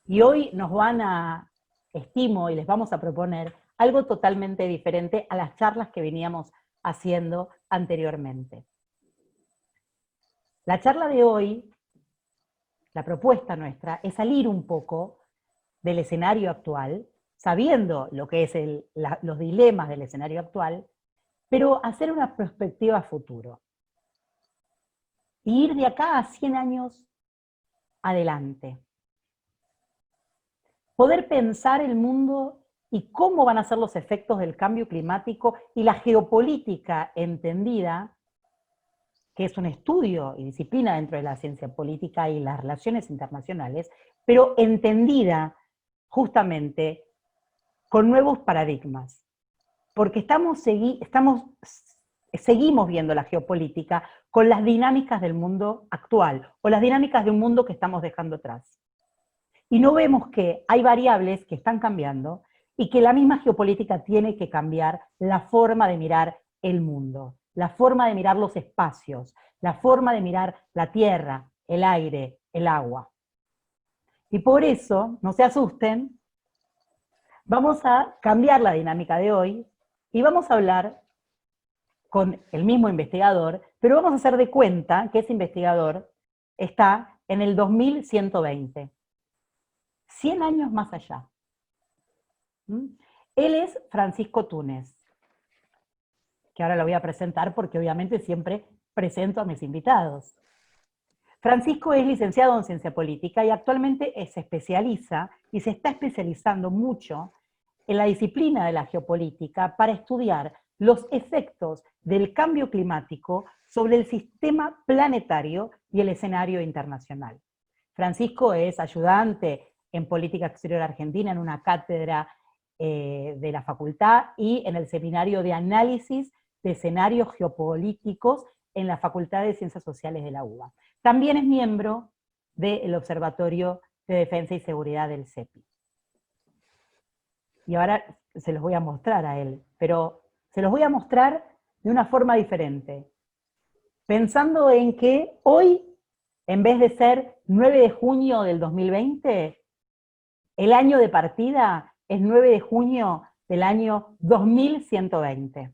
Y hoy estimo y les vamos a proponer algo totalmente diferente a las charlas que veníamos haciendo anteriormente. La charla de hoy, la propuesta nuestra, es salir un poco del escenario actual, sabiendo lo que es los dilemas del escenario actual, pero hacer una perspectiva a futuro. Y ir de acá a 100 años adelante. Poder pensar el mundo y cómo van a ser los efectos del cambio climático y la geopolítica entendida, que es un estudio y disciplina dentro de la ciencia política y las relaciones internacionales, pero entendida justamente con nuevos paradigmas. Porque seguimos viendo la geopolítica con las dinámicas del mundo actual o las dinámicas de un mundo que estamos dejando atrás. Y no vemos que hay variables que están cambiando y que la misma geopolítica tiene que cambiar la forma de mirar el mundo, la forma de mirar los espacios, la forma de mirar la tierra, el aire, el agua. Y por eso, no se asusten, vamos a cambiar la dinámica de hoy y vamos a hablar con el mismo investigador, pero vamos a hacer de cuenta que ese investigador está en el 2120. 100 años más allá. Él es Francisco Túnez, que ahora lo voy a presentar porque obviamente siempre presento a mis invitados. Francisco es licenciado en Ciencia Política y actualmente se especializa y se está especializando mucho en la disciplina de la geopolítica para estudiar los efectos del cambio climático sobre el sistema planetario y el escenario internacional. Francisco es ayudante en Política Exterior Argentina en una cátedra de la facultad y en el Seminario de Análisis de Escenarios Geopolíticos en la Facultad de Ciencias Sociales de la UBA. También es miembro del Observatorio de Defensa y Seguridad del CEPI. Y ahora se los voy a mostrar a él, pero se los voy a mostrar de una forma diferente. Pensando en que hoy, en vez de ser 9 de junio del 2020, el año de partida es 9 de junio del año 2120.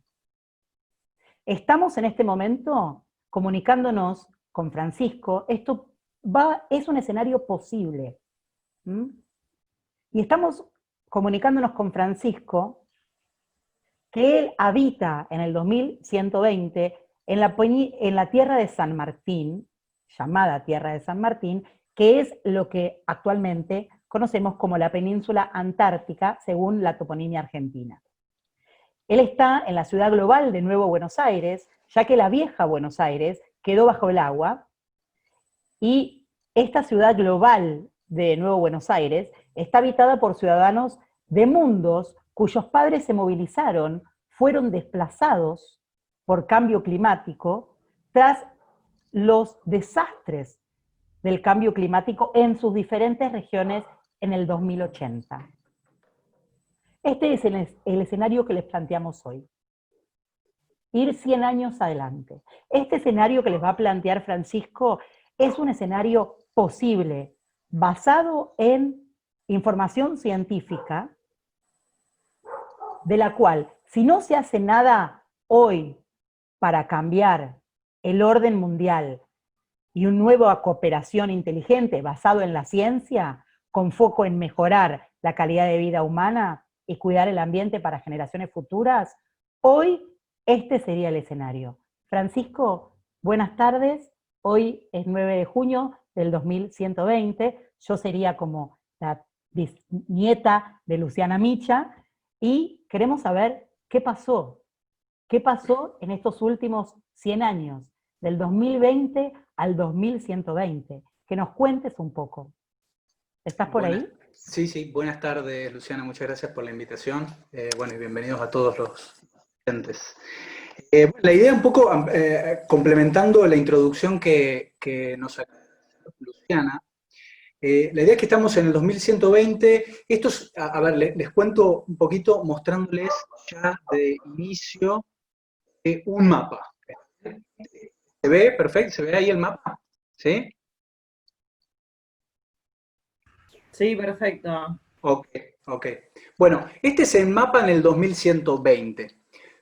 Estamos en este momento comunicándonos con Francisco. Esto es un escenario posible. Y estamos comunicándonos con Francisco, que él habita en el 2120 en la tierra de San Martín, llamada Tierra de San Martín, que es lo que actualmente conocemos como la península antártica, según la toponimia argentina. Él está en la ciudad global de Nuevo Buenos Aires, ya que la vieja Buenos Aires quedó bajo el agua, y esta ciudad global de Nuevo Buenos Aires está habitada por ciudadanos de mundos cuyos padres se movilizaron, fueron desplazados por cambio climático tras los desastres del cambio climático en sus diferentes regiones en el 2080. Este es el escenario que les planteamos hoy. Ir 100 años adelante. Este escenario que les va a plantear Francisco es un escenario posible, basado en información científica, de la cual, si no se hace nada hoy para cambiar el orden mundial y una nueva cooperación inteligente basado en la ciencia, con foco en mejorar la calidad de vida humana y cuidar el ambiente para generaciones futuras, hoy este sería el escenario. Francisco, buenas tardes. Hoy es 9 de junio del 2120. Yo sería como la bisnieta de Luciana Micha y queremos saber qué pasó. ¿Qué pasó en estos últimos 100 años, del 2020 al 2120? Que nos cuentes un poco. ¿Estás por ahí? Sí, buenas tardes, Luciana, muchas gracias por la invitación. Bueno, y bienvenidos a todos los oyentes. La idea un poco, complementando la introducción que nos acaba de hacer Luciana, la idea es que estamos en el 2120. Esto es, a ver, les cuento un poquito mostrándoles ya de inicio un mapa. ¿Se ve? Perfecto, ¿se ve ahí el mapa? ¿Sí? Sí, perfecto. Ok, ok. Bueno, este es el mapa en el 2120.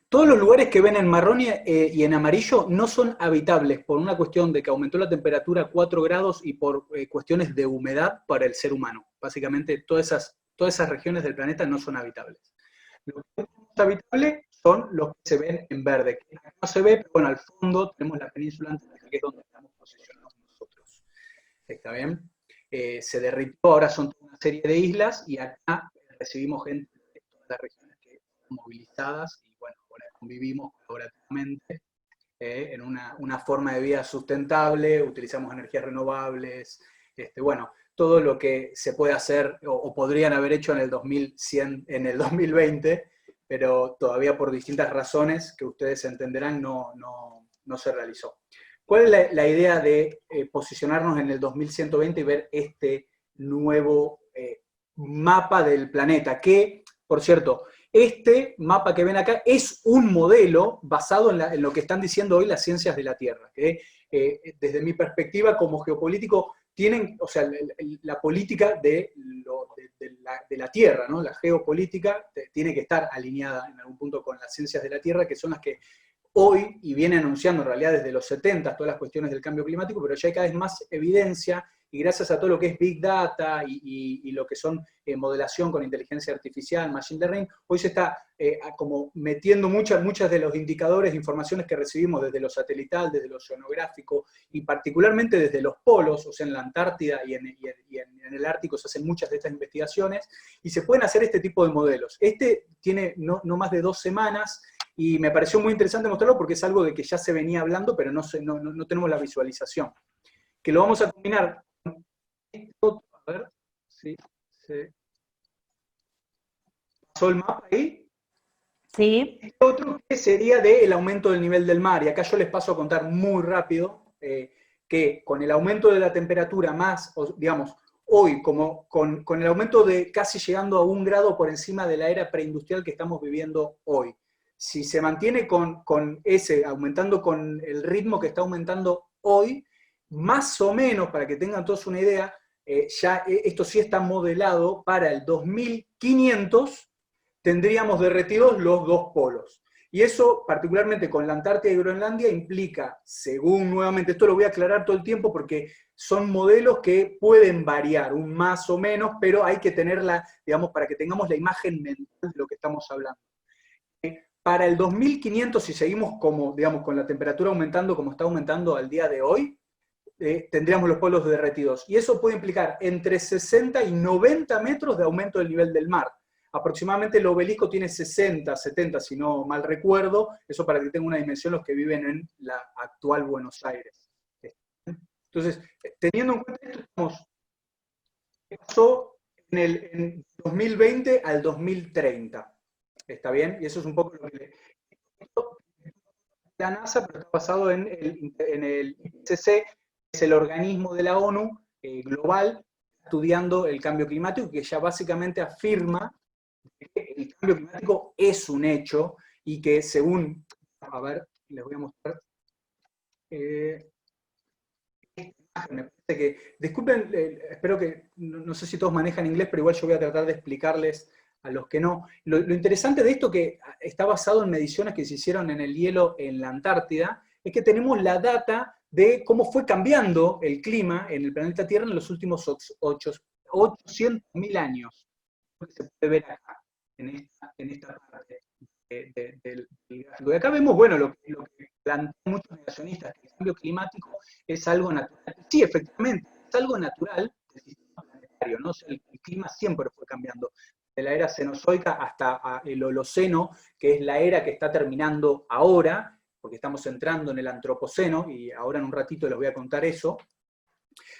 Todos los lugares que ven en marrón y en amarillo no son habitables por una cuestión de que aumentó la temperatura a 4 grados y por cuestiones de humedad para el ser humano. Básicamente todas esas regiones del planeta no son habitables. Los que son habitables son los que se ven en verde, que no se ve, pero bueno, al fondo tenemos la península antártica, que es donde estamos posicionados nosotros. ¿Está bien? Se derritió, ahora son toda una serie de islas y acá recibimos gente de todas las regiones que están movilizadas y bueno, convivimos colaborativamente en una forma de vida sustentable, utilizamos energías renovables, bueno, todo lo que se puede hacer o podrían haber hecho en el 2100, en el 2020, pero todavía por distintas razones que ustedes entenderán no se realizó. ¿Cuál es la idea de posicionarnos en el 2120 y ver este nuevo mapa del planeta? Que, por cierto, este mapa que ven acá es un modelo basado en lo que están diciendo hoy las ciencias de la Tierra, que desde mi perspectiva como geopolítico tienen, o sea, la política de la Tierra, ¿no? La geopolítica tiene que estar alineada en algún punto con las ciencias de la Tierra, que son las que hoy, y viene anunciando en realidad desde los 70 todas las cuestiones del cambio climático, pero ya hay cada vez más evidencia, y gracias a todo lo que es Big Data y lo que son modelación con inteligencia artificial, Machine Learning, hoy se está como metiendo muchas de los indicadores, informaciones que recibimos desde lo satelital, desde lo oceanográfico, y particularmente desde los polos, o sea, en la Antártida y en el Ártico se hacen muchas de estas investigaciones, y se pueden hacer este tipo de modelos. Este tiene no más de 2 semanas, y me pareció muy interesante mostrarlo porque es algo de que ya se venía hablando, pero no tenemos la visualización. Que lo vamos a combinar con esto, a ver si se pasó el mapa ahí. Sí. Este otro que sería del aumento del nivel del mar, y acá yo les paso a contar muy rápido que con el aumento de la temperatura más, digamos, hoy, como con el aumento de casi llegando a 1 grado por encima de la era preindustrial que estamos viviendo hoy, si se mantiene aumentando con el ritmo que está aumentando hoy, más o menos, para que tengan todos una idea, ya esto sí está modelado para el 2500, tendríamos derretidos los 2 polos. Y eso, particularmente con la Antártida y Groenlandia, implica, según nuevamente, esto lo voy a aclarar todo el tiempo porque son modelos que pueden variar, un más o menos, pero hay que tenerla, digamos, para que tengamos la imagen mental de lo que estamos hablando. Para el 2500, si seguimos como, digamos, con la temperatura aumentando como está aumentando al día de hoy, tendríamos los polos derretidos. Y eso puede implicar entre 60 y 90 metros de aumento del nivel del mar. Aproximadamente el obelisco tiene 60, 70, si no mal recuerdo, eso para que tengan una dimensión los que viven en la actual Buenos Aires. Entonces, teniendo en cuenta esto, estamos, pasó en 2020 al 2030. ¿Está bien? Y eso es un poco lo que la NASA, pero está basado en el IPCC, que es el organismo de la ONU global estudiando el cambio climático, que ya básicamente afirma que el cambio climático es un hecho y que según, a ver, les voy a mostrar, me parece que, disculpen, espero que, no sé si todos manejan inglés, pero igual yo voy a tratar de explicarles a los que no. Lo interesante de esto, que está basado en mediciones que se hicieron en el hielo en la Antártida, es que tenemos la data de cómo fue cambiando el clima en el planeta Tierra en los últimos 800.000 años. Lo que se puede ver acá, en esta parte del gráfico. Y acá vemos, bueno, lo que plantean muchos negacionistas, que el cambio climático es algo natural. Sí, efectivamente, es algo natural del sistema planetario, ¿no? O sea, el clima siempre fue cambiando. De la era cenozoica hasta el Holoceno, que es la era que está terminando ahora, porque estamos entrando en el Antropoceno, y ahora en un ratito les voy a contar eso.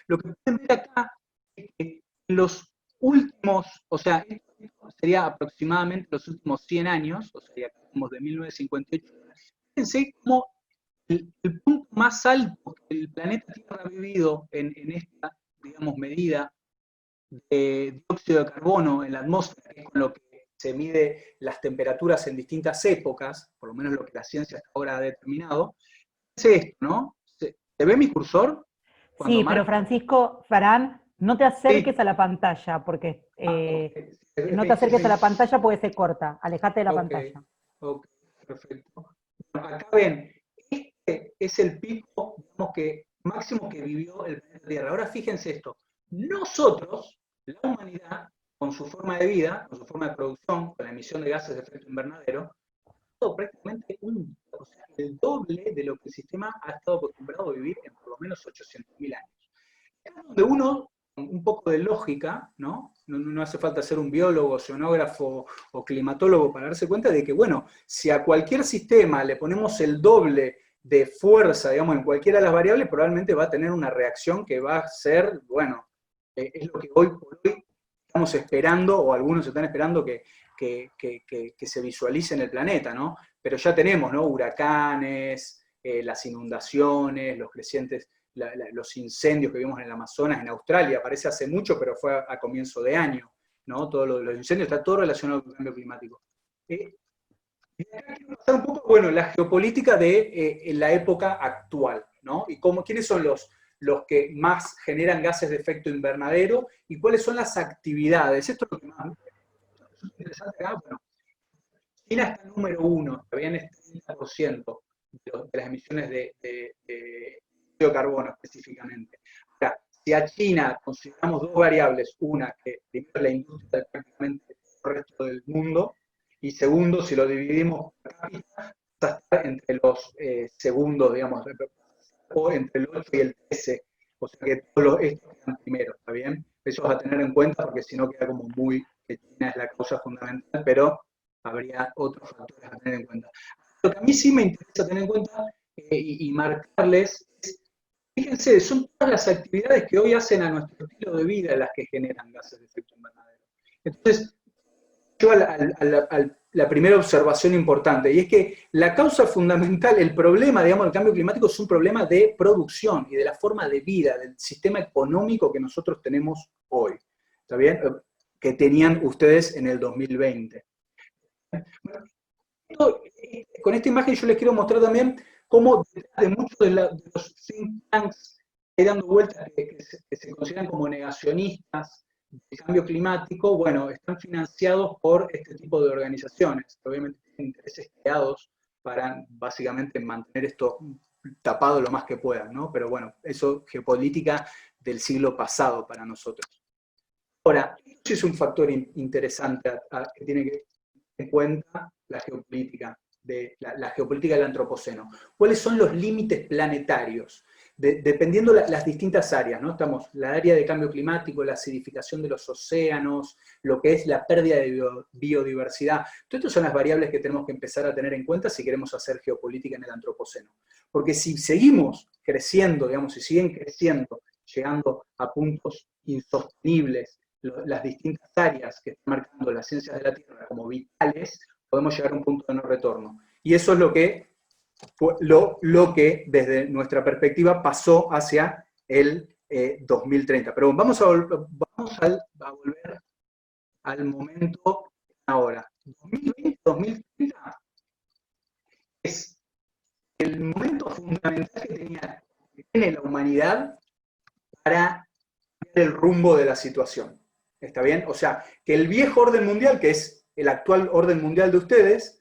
Lo que pueden ver acá es que en los últimos, o sea, esto sería aproximadamente los últimos 100 años, o sea, como de 1958, fíjense cómo el punto más alto que el planeta Tierra ha vivido en esta, digamos, medida de dióxido de carbono en la atmósfera, que es con lo que se mide las temperaturas en distintas épocas, por lo menos lo que la ciencia hasta ahora ha determinado, es esto, ¿no? ¿Se ve mi cursor? Cuando Sí, pero marco. Francisco Farán, No te acerques Sí. a la pantalla, porque Ok. no te acerques a la pantalla porque se corta. Alejate de la Ok, pantalla. ok, perfecto. Bueno, acá ven, este es el pico, digamos, que máximo que vivió el planeta Tierra. Ahora fíjense esto, nosotros, la humanidad, con su forma de vida, con su forma de producción, con la emisión de gases de efecto invernadero, todo prácticamente o sea, el doble de lo que el sistema ha estado acostumbrado a vivir en por lo menos 800.000 años. Es donde uno, con un poco de lógica, ¿no? No hace falta ser un biólogo, oceanógrafo o climatólogo para darse cuenta de que, bueno, si a cualquier sistema le ponemos el doble de fuerza, digamos, en cualquiera de las variables, probablemente va a tener una reacción que va a ser, bueno, es lo que hoy por hoy estamos esperando, o algunos están esperando que se visualice en el planeta, ¿no? Pero ya tenemos, ¿no? Huracanes, las inundaciones, los crecientes los incendios que vimos en el Amazonas, en Australia, parece hace mucho, pero fue a comienzo de año, ¿no? Todos los incendios, está todo relacionado con el cambio climático. Y acá quiero pasar un poco, bueno, la geopolítica de la época actual, ¿no? Y quiénes son los que más generan gases de efecto invernadero y cuáles son las actividades. Esto es lo que más es interesante acá. Bueno, China está en número uno, todavía es 30% de las emisiones de dióxido de carbono específicamente. Ahora, si a China consideramos dos variables, una que primero es la industria de prácticamente el resto del mundo, y segundo, si lo dividimos por cápita, está entre los segundos, digamos, o entre el 8 y el 13, o sea que todos estos quedan primero, ¿está bien? Eso es a tener en cuenta porque si no queda como muy, que China es la causa fundamental, pero habría otros factores a tener en cuenta. Lo que a mí sí me interesa tener en cuenta y marcarles es, fíjense, son todas las actividades que hoy hacen a nuestro estilo de vida las que generan gases de efecto invernadero. Entonces, yo a la primera observación importante, y es que la causa fundamental, el problema, digamos, del cambio climático es un problema de producción y de la forma de vida, del sistema económico que nosotros tenemos hoy. ¿Está bien? Que tenían ustedes en el 2020. Con esta imagen yo les quiero mostrar también cómo detrás de muchos de los think tanks que hay dando vueltas que se consideran como negacionistas del cambio climático, bueno, están financiados por este tipo de organizaciones, que obviamente tienen intereses creados para básicamente mantener esto tapado lo más que puedan, ¿no? Pero bueno, eso geopolítica del siglo pasado para nosotros. Ahora, esto sí es un factor interesante que tiene que en cuenta la geopolítica, la geopolítica del antropoceno. ¿Cuáles son los límites planetarios? Dependiendo las distintas áreas, ¿no? Estamos la área de cambio climático, la acidificación de los océanos, lo que es la pérdida de biodiversidad. Todas estas son las variables que tenemos que empezar a tener en cuenta si queremos hacer geopolítica en el antropoceno. Porque si seguimos creciendo, digamos, si siguen creciendo, llegando a puntos insostenibles, las distintas áreas que están marcando las ciencias de la Tierra como vitales, podemos llegar a un punto de no retorno. Y eso es lo que desde nuestra perspectiva pasó hacia el 2030. Pero vamos a volver al momento ahora. 2020-2030 es el momento fundamental que tiene la humanidad para el rumbo de la situación. ¿Está bien? O sea, que el viejo orden mundial, que es el actual orden mundial de ustedes,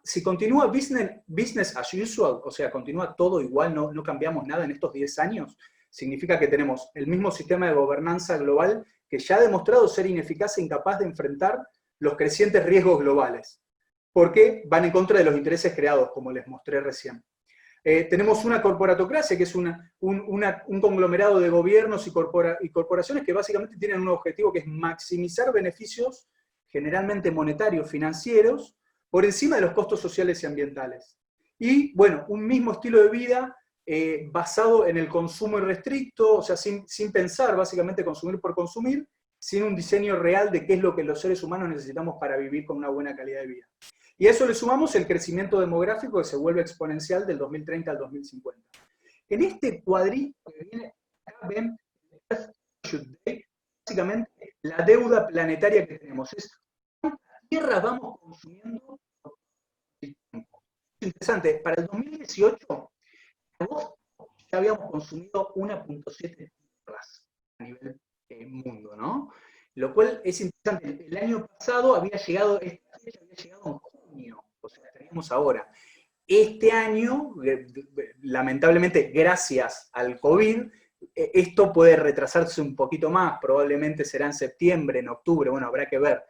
si continúa business as usual, o sea, continúa todo igual, no cambiamos nada en estos 10 años, significa que tenemos el mismo sistema de gobernanza global que ya ha demostrado ser ineficaz e incapaz de enfrentar los crecientes riesgos globales, porque van en contra de los intereses creados, como les mostré recién. Tenemos una corporatocracia, que es un conglomerado de gobiernos y corporaciones que básicamente tienen un objetivo que es maximizar beneficios, generalmente monetarios, financieros, por encima de los costos sociales y ambientales. Y, bueno, un mismo estilo de vida basado en el consumo irrestricto, o sea, sin pensar, básicamente consumir por consumir, sin un diseño real de qué es lo que los seres humanos necesitamos para vivir con una buena calidad de vida. Y a eso le sumamos el crecimiento demográfico que se vuelve exponencial del 2030 al 2050. En este cuadrito que viene acá ven básicamente la deuda planetaria que tenemos. Es cuántas tierras vamos consumiendo. Es interesante, para el 2018, ya habíamos consumido 1.7 tierras. lo cual es interesante. El año pasado había llegado, esta fecha había llegado en junio, o sea, tenemos ahora. Este año, lamentablemente, gracias al COVID, esto puede retrasarse un poquito más, probablemente será en septiembre, en octubre, bueno, habrá que ver,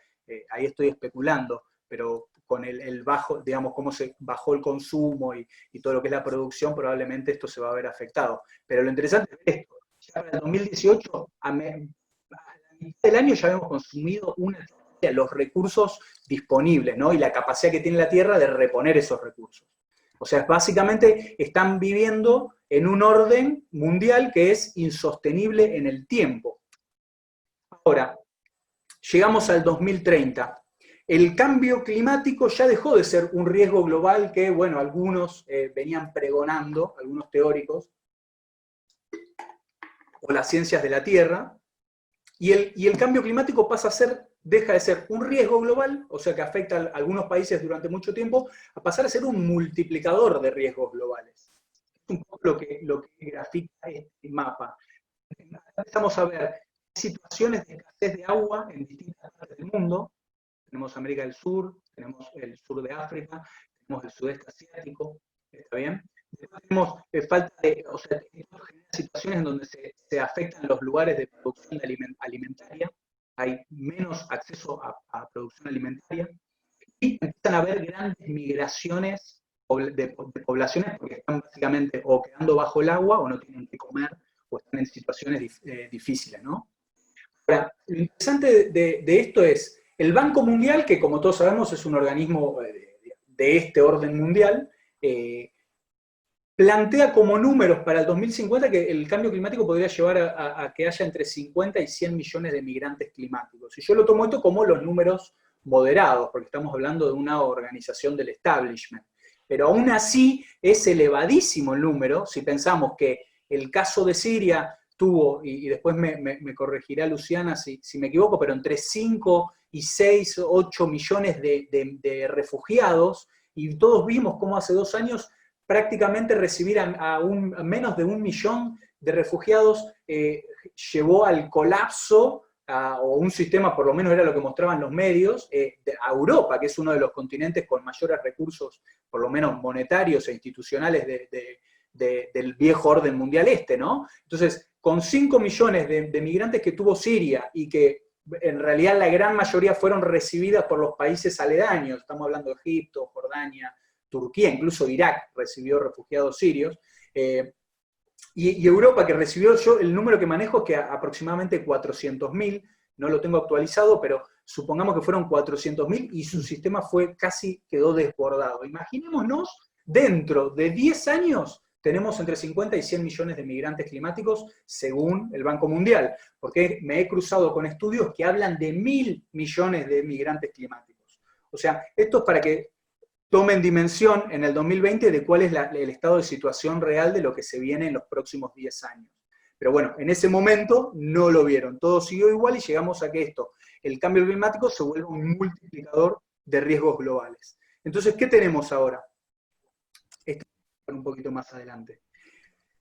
ahí estoy especulando, pero con el bajo, digamos, cómo se bajó el consumo y todo lo que es la producción, probablemente esto se va a ver afectado. Pero lo interesante es esto, ya para el 2018, a la mitad del año ya habíamos consumido los recursos disponibles, ¿no? Y la capacidad que tiene la Tierra de reponer esos recursos. O sea, básicamente están viviendo en un orden mundial que es insostenible en el tiempo. Ahora, llegamos al 2030. El cambio climático ya dejó de ser un riesgo global que, bueno, algunos venían pregonando, algunos teóricos, o las ciencias de la Tierra, y el cambio climático deja de ser un riesgo global, o sea que afecta a algunos países durante mucho tiempo, a pasar a ser un multiplicador de riesgos globales. Es un poco lo que grafica este mapa. Empezamos a ver situaciones de escasez de agua en distintas partes del mundo. Tenemos América del Sur, tenemos el sur de África, tenemos el sudeste asiático, ¿está bien? Después tenemos falta de, o sea, esto genera situaciones en donde se afectan los lugares de producción alimentaria, hay menos acceso a producción alimentaria, y empiezan a haber grandes migraciones de poblaciones porque están básicamente o quedando bajo el agua o no tienen que comer o están en situaciones difíciles, ¿no? Ahora, lo interesante de esto es, el Banco Mundial, que como todos sabemos es un organismo de este orden mundial, plantea como números para el 2050 que el cambio climático podría llevar a que haya entre 50 y 100 millones de migrantes climáticos. Y yo lo tomo esto como los números moderados, porque estamos hablando de una organización del establishment. Pero aún así es elevadísimo el número, si pensamos que el caso de Siria tuvo, y después me corregirá Luciana si me equivoco, pero entre 5 y 6, 8 millones de refugiados, y todos vimos cómo hace 2 años prácticamente recibir a menos de 1 millón de refugiados llevó al colapso, o un sistema, por lo menos era lo que mostraban los medios, a Europa, que es uno de los continentes con mayores recursos, por lo menos monetarios e institucionales del viejo orden mundial ¿no? Entonces, con 5 millones de migrantes que tuvo Siria y que en realidad la gran mayoría fueron recibidas por los países aledaños, estamos hablando de Egipto, Jordania, Turquía, incluso Irak recibió refugiados sirios, y Europa que recibió, yo el número que manejo es que aproximadamente 400.000, no lo tengo actualizado, pero supongamos que fueron 400.000 y su sistema quedó desbordado. Imaginémonos, dentro de 10 años tenemos entre 50 y 100 millones de migrantes climáticos según el Banco Mundial, porque me he cruzado con estudios que hablan de 1.000 millones de migrantes climáticos. O sea, esto es para que tomen dimensión en el 2020 de cuál es el estado de situación real de lo que se viene en los próximos 10 años. Pero bueno, en ese momento no lo vieron, todo siguió igual y llegamos a que el cambio climático se vuelve un multiplicador de riesgos globales. Entonces, ¿qué tenemos ahora? Esto un poquito más adelante.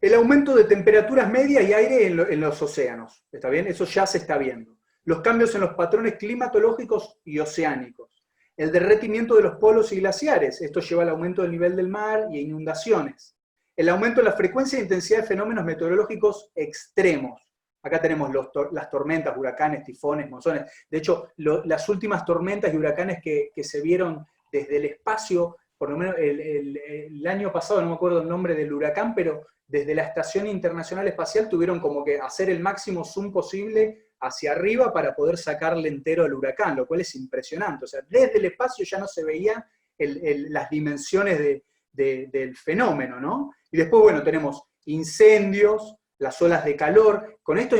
El aumento de temperaturas medias y aire en los océanos, ¿está bien? Eso ya se está viendo. Los cambios en los patrones climatológicos y oceánicos. El derretimiento de los polos y glaciares, esto lleva al aumento del nivel del mar y a inundaciones. El aumento de la frecuencia e intensidad de fenómenos meteorológicos extremos. Acá tenemos las tormentas, huracanes, tifones, monzones. De hecho, las últimas tormentas y huracanes que se vieron desde el espacio, por lo menos el año pasado, no me acuerdo el nombre del huracán, pero desde la Estación Internacional Espacial tuvieron como que hacer el máximo zoom posible hacia arriba para poder sacarle entero al huracán, lo cual es impresionante. O sea, desde el espacio ya no se veían las dimensiones del fenómeno, ¿no? Y después, bueno, tenemos incendios, las olas de calor, con esto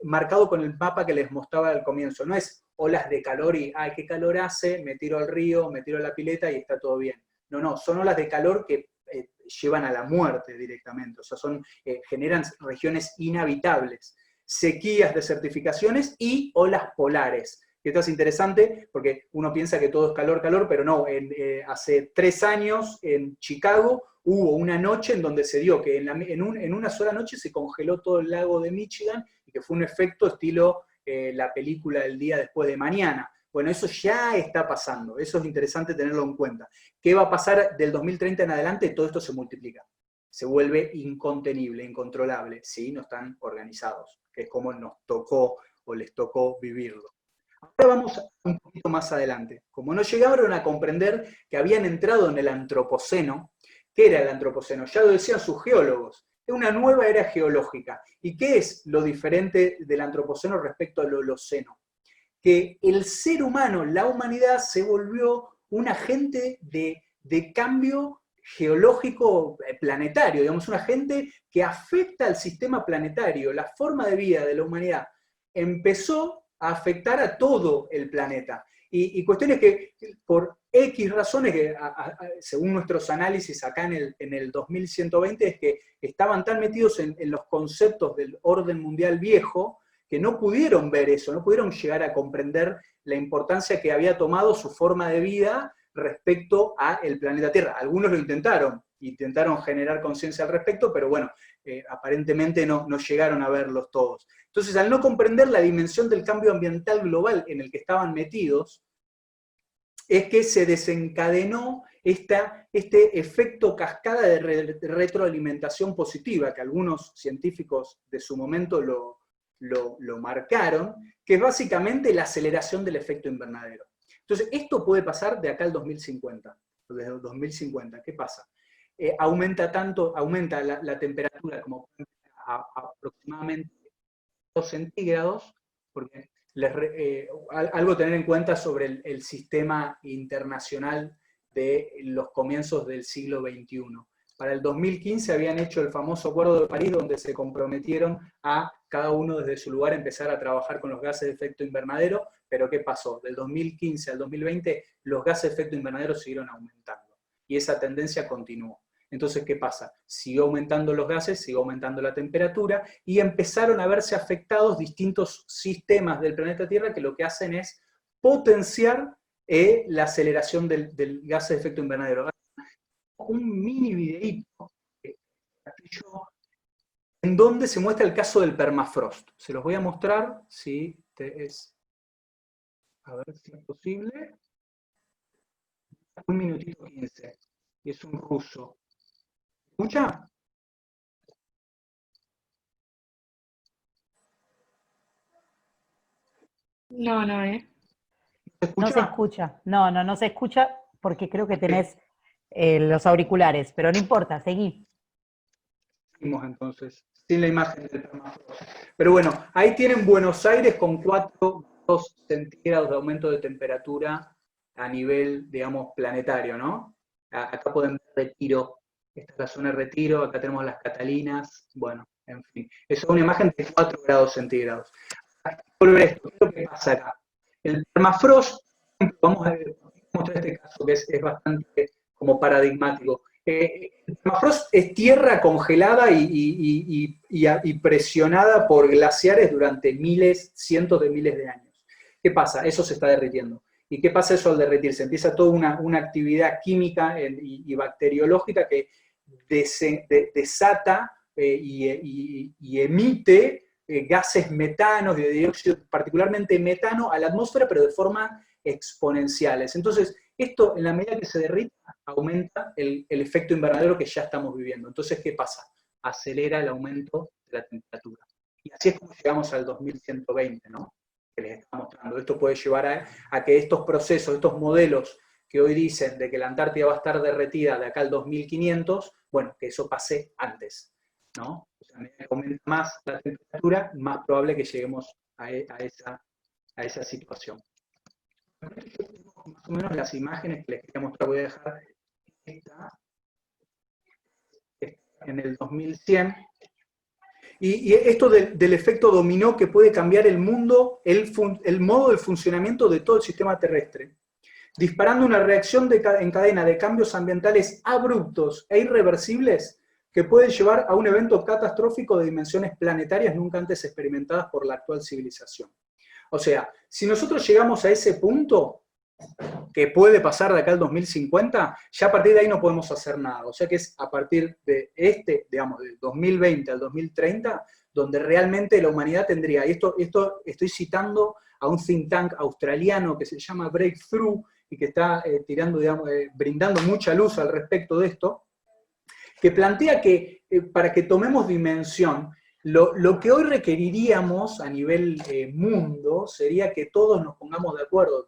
marcado con el mapa que les mostraba al comienzo, no es olas de calor y, ay, qué calor hace, me tiro al río, me tiro a la pileta y está todo bien. No, son olas de calor que llevan a la muerte directamente, o sea, generan regiones inhabitables, sequías, desertificaciones y olas polares. Esto es interesante porque uno piensa que todo es calor, pero no, hace 3 años en Chicago hubo una noche en donde se dio que en una sola noche se congeló todo el lago de Michigan y que fue un efecto estilo la película El día después de mañana. Bueno, eso ya está pasando, eso es interesante tenerlo en cuenta. ¿Qué va a pasar del 2030 en adelante? Todo esto se multiplica, se vuelve incontenible, incontrolable, si no están organizados, que es como nos tocó o les tocó vivirlo. Ahora vamos un poquito más adelante. Como no llegaron a comprender que habían entrado en el antropoceno, ¿qué era el antropoceno? Ya lo decían sus geólogos, es una nueva era geológica. ¿Y qué es lo diferente del antropoceno respecto al holoceno? Que el ser humano, la humanidad, se volvió un agente de cambio geológico planetario, digamos, un agente que afecta al sistema planetario. La forma de vida de la humanidad empezó a afectar a todo el planeta. Y cuestiones que por X razones, que según nuestros análisis acá en el 2120, es que estaban tan metidos en los conceptos del orden mundial viejo, que no pudieron ver eso, no pudieron llegar a comprender la importancia que había tomado su forma de vida respecto al planeta Tierra. Algunos lo intentaron generar conciencia al respecto, pero bueno, aparentemente no llegaron a verlos todos. Entonces, al no comprender la dimensión del cambio ambiental global en el que estaban metidos, es que se desencadenó este efecto cascada de retroalimentación positiva, que algunos científicos de su momento lo marcaron, que es básicamente la aceleración del efecto invernadero. Entonces, esto puede pasar de acá al 2050. Desde el 2050, ¿qué pasa? Aumenta la temperatura como aproximadamente 2 centígrados, porque algo a tener en cuenta sobre el sistema internacional de los comienzos del siglo XXI. Para el 2015 habían hecho el famoso Acuerdo de París, donde se comprometieron a cada uno desde su lugar empezar a trabajar con los gases de efecto invernadero, pero ¿qué pasó? Del 2015 al 2020 los gases de efecto invernadero siguieron aumentando, y esa tendencia continuó. Entonces, ¿qué pasa? Siguió aumentando los gases, siguió aumentando la temperatura, y empezaron a verse afectados distintos sistemas del planeta Tierra que lo que hacen es potenciar la aceleración del gas de efecto invernadero. Un mini videíto en donde se muestra el caso del permafrost. Se los voy a mostrar, si a ver si es posible. 1 minutito 15. Es un ruso. ¿Escucha? No, no, ¿Se escucha? No se escucha. No se escucha porque creo que tenés los auriculares, pero no importa, seguí. Seguimos entonces, sin la imagen del permafrost. Pero bueno, ahí tienen Buenos Aires con 4 grados centígrados de aumento de temperatura a nivel, digamos, planetario, ¿no? Acá pueden ver Retiro, esta es la zona de Retiro, acá tenemos las Catalinas, bueno, en fin. Eso es una imagen de 4 grados centígrados. Volver a esto, ¿qué es lo que pasa acá? El permafrost, vamos a mostrar este caso que es bastante como paradigmático. El permafrost es tierra congelada y presionada por glaciares durante cientos de miles de años. ¿Qué pasa? Eso se está derritiendo. ¿Y qué pasa eso al derretirse? Empieza toda una actividad química y bacteriológica que desata y emite gases metanos y de dióxido, particularmente metano, a la atmósfera, pero de forma exponenciales. Entonces, esto, en la medida que se derrita, aumenta el efecto invernadero que ya estamos viviendo. Entonces, ¿qué pasa? Acelera el aumento de la temperatura. Y así es como llegamos al 2120, ¿no? Que les estaba mostrando. Esto puede llevar a que estos procesos, estos modelos que hoy dicen de que la Antártida va a estar derretida de acá al 2500, bueno, que eso pase antes, ¿no? O sea, a medida que aumenta más la temperatura, más probable que lleguemos a esa situación. Más o menos las imágenes que les quería mostrar, voy a dejar esta en el 2100. Y esto del efecto dominó que puede cambiar el mundo, el modo de funcionamiento de todo el sistema terrestre, disparando una reacción en cadena de cambios ambientales abruptos e irreversibles que pueden llevar a un evento catastrófico de dimensiones planetarias nunca antes experimentadas por la actual civilización. O sea, si nosotros llegamos a ese punto, que puede pasar de acá al 2050, ya a partir de ahí no podemos hacer nada. O sea que es a partir de digamos, del 2020 al 2030, donde realmente la humanidad tendría, y esto estoy citando a un think tank australiano que se llama Breakthrough, y que está tirando, digamos, brindando mucha luz al respecto de esto, que plantea que, para que tomemos dimensión, lo que hoy requeriríamos a nivel mundo sería que todos nos pongamos de acuerdo,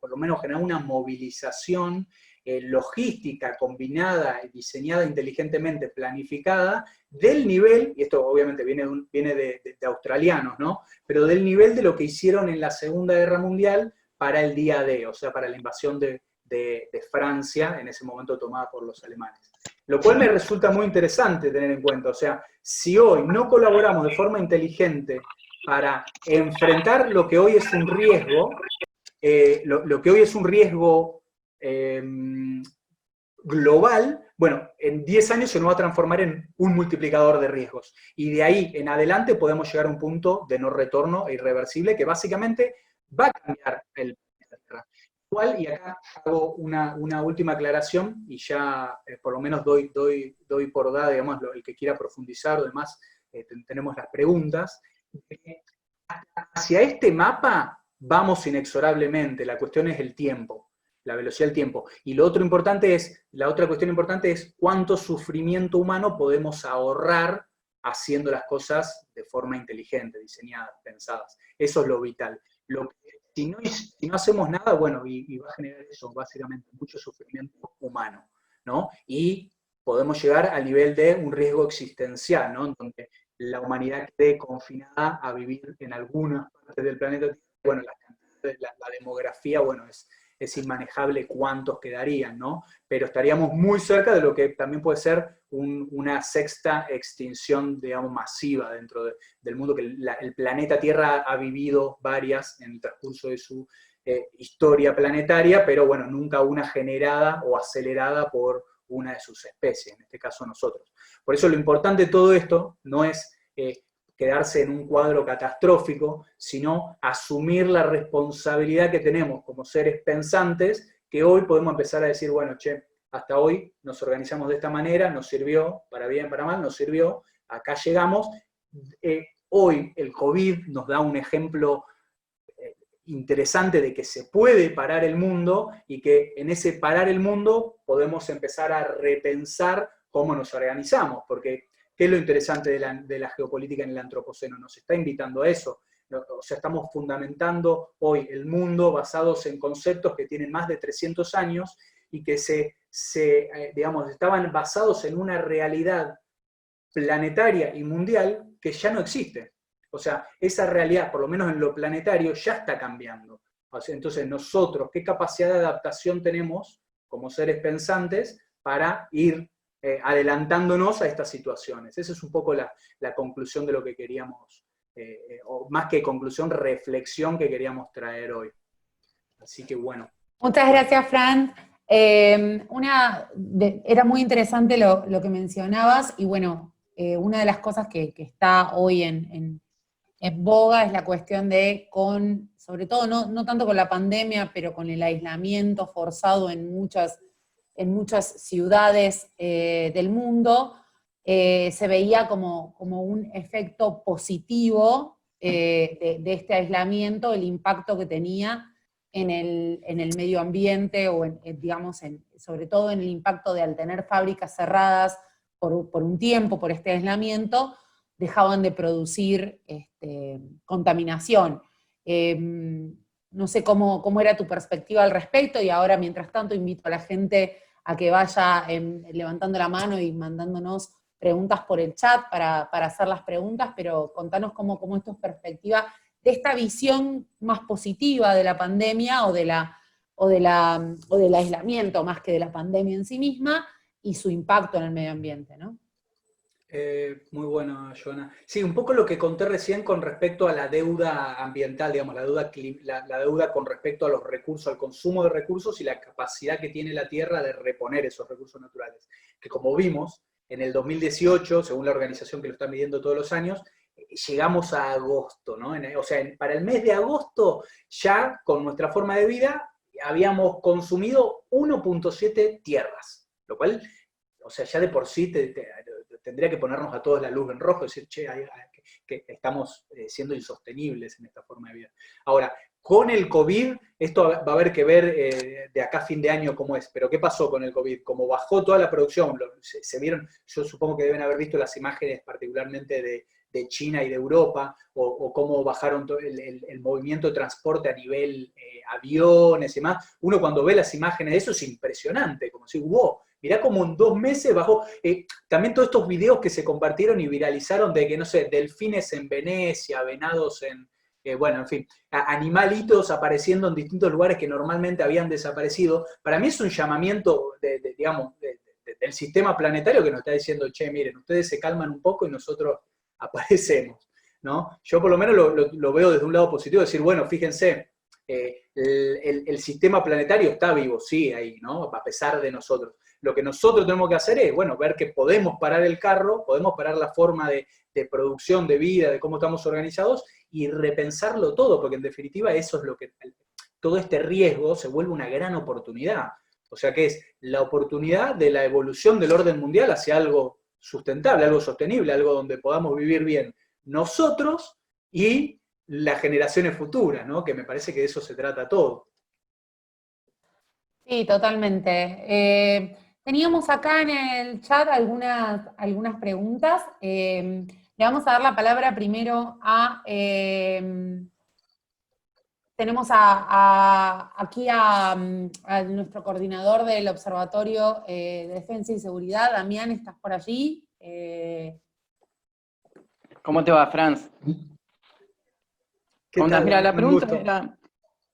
por lo menos generar una movilización logística combinada y diseñada inteligentemente, planificada, del nivel, y esto obviamente viene de australianos, ¿no? Pero del nivel de lo que hicieron en la Segunda Guerra Mundial para el día D, o sea, para la invasión de Francia, en ese momento tomada por los alemanes. Lo cual me resulta muy interesante tener en cuenta. O sea, si hoy no colaboramos de forma inteligente para enfrentar lo que hoy es un riesgo, lo que hoy es un riesgo global, bueno, en 10 años se nos va a transformar en un multiplicador de riesgos. Y de ahí en adelante podemos llegar a un punto de no retorno e irreversible que básicamente va a cambiar el planeta. Y acá hago una última aclaración y ya por lo menos doy por dada, digamos, el que quiera profundizar o demás, tenemos las preguntas. Hacia este mapa vamos inexorablemente, la cuestión es el tiempo, la velocidad del tiempo. Y la otra cuestión importante es cuánto sufrimiento humano podemos ahorrar haciendo las cosas de forma inteligente, diseñadas, pensadas. Eso es lo vital. Si no hacemos nada, bueno, y va a generar eso, básicamente, mucho sufrimiento humano, ¿no? Y podemos llegar al nivel de un riesgo existencial, ¿no? En donde la humanidad quede confinada a vivir en algunas partes del planeta. Bueno, la demografía, bueno, es inmanejable cuántos quedarían, ¿no? Pero estaríamos muy cerca de lo que también puede ser una sexta extinción, digamos, masiva dentro del mundo, que el planeta Tierra ha vivido varias en el transcurso de su historia planetaria, pero bueno, nunca una generada o acelerada por una de sus especies, en este caso nosotros. Por eso lo importante de todo esto no es quedarse en un cuadro catastrófico, sino asumir la responsabilidad que tenemos como seres pensantes, que hoy podemos empezar a decir, bueno, che, hasta hoy nos organizamos de esta manera, nos sirvió, para bien, para mal, nos sirvió, acá llegamos. Hoy el COVID nos da un ejemplo interesante de que se puede parar el mundo y que en ese parar el mundo podemos empezar a repensar cómo nos organizamos, porque ¿qué es lo interesante de la geopolítica en el antropoceno? Nos está invitando a eso. O sea, estamos fundamentando hoy el mundo basados en conceptos que tienen más de 300 años y que digamos, estaban basados en una realidad planetaria y mundial que ya no existe. O sea, esa realidad, por lo menos en lo planetario, ya está cambiando. O sea, entonces nosotros, ¿qué capacidad de adaptación tenemos como seres pensantes para ir adelantándonos a estas situaciones? Esa es un poco la conclusión de lo que queríamos, o más que conclusión, reflexión que queríamos traer hoy. Así que bueno. Muchas gracias, Fran. Era muy interesante lo que mencionabas, y bueno, una de las cosas que está hoy en boga es la cuestión de, sobre todo no tanto con la pandemia, pero con el aislamiento forzado en muchas ciudades del mundo, se veía como un efecto positivo de este aislamiento, el impacto que tenía en el medio ambiente, o digamos, sobre todo en el impacto de, al tener fábricas cerradas por un tiempo, por este aislamiento, dejaban de producir contaminación. No sé cómo era tu perspectiva al respecto, y ahora, mientras tanto, invito a la gente a que vaya levantando la mano y mandándonos preguntas por el chat para hacer las preguntas, pero contanos cómo es tu perspectiva de esta visión más positiva de la pandemia o del aislamiento, más que de la pandemia en sí misma, y su impacto en el medio ambiente, ¿no? Muy bueno, Joana. Sí, un poco lo que conté recién con respecto a la deuda ambiental, digamos, la deuda con respecto a los recursos, al consumo de recursos y la capacidad que tiene la Tierra de reponer esos recursos naturales. Que como vimos, en el 2018, según la organización que lo está midiendo todos los años, llegamos a agosto, ¿no? O sea, para el mes de agosto, ya con nuestra forma de vida, habíamos consumido 1.7 tierras, lo cual, o sea, ya de por sí tendría que ponernos a todos la luz en rojo y decir, che, que estamos siendo insostenibles en esta forma de vida. Ahora, con el COVID, esto va a haber que ver de acá a fin de año cómo es, pero ¿qué pasó con el COVID? Como bajó toda la producción, se vieron, yo supongo que deben haber visto las imágenes particularmente de China y de Europa, o cómo bajaron el movimiento de transporte a nivel aviones y demás. Uno cuando ve las imágenes de eso es impresionante, como si, wow, mirá como en 2 meses bajó. También todos estos videos que se compartieron y viralizaron de que, no sé, delfines en Venecia, venados en, bueno, en fin, animalitos apareciendo en distintos lugares que normalmente habían desaparecido. Para mí es un llamamiento, digamos, del sistema planetario que nos está diciendo, che, miren, ustedes se calman un poco y nosotros aparecemos, ¿no? Yo por lo menos lo veo desde un lado positivo, decir, bueno, fíjense, el sistema planetario está vivo, sí, ahí, ¿no? A pesar de nosotros. Lo que nosotros tenemos que hacer es, bueno, ver que podemos parar el carro, podemos parar la forma de producción, de vida, de cómo estamos organizados, y repensarlo todo, porque en definitiva eso es lo que, todo este riesgo se vuelve una gran oportunidad. O sea que es la oportunidad de la evolución del orden mundial hacia algo sustentable, algo sostenible, algo donde podamos vivir bien nosotros y las generaciones futuras, ¿no? Que me parece que de eso se trata todo. Sí, totalmente. Teníamos acá en el chat algunas preguntas. Le vamos a dar la palabra primero a... tenemos aquí a nuestro coordinador del Observatorio de Defensa y Seguridad. Damián, ¿estás por allí? ¿Cómo te va, Franz? ¿Qué tal? Mira, la Un pregunta gusto. era,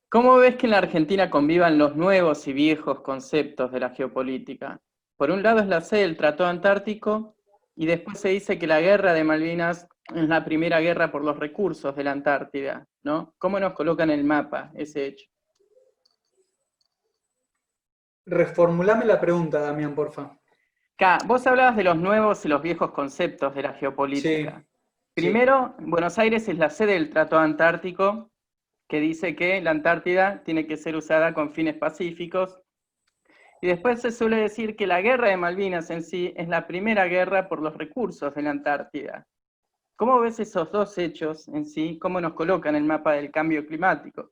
¿cómo ves que en la Argentina convivan los nuevos y viejos conceptos de la geopolítica? Por un lado es la sede del Tratado Antártico, y después se dice que la guerra de Malvinas es la primera guerra por los recursos de la Antártida, ¿no? ¿Cómo nos coloca en el mapa ese hecho? Reformulame la pregunta, Damián, porfa. Vos hablabas de los nuevos y los viejos conceptos de la geopolítica. Sí, Primero, Buenos Aires es la sede del Tratado Antártico, que dice que la Antártida tiene que ser usada con fines pacíficos. Y después se suele decir que la guerra de Malvinas en sí es la primera guerra por los recursos de la Antártida. ¿Cómo ves esos dos hechos en sí? ¿Cómo nos colocan en el mapa del cambio climático?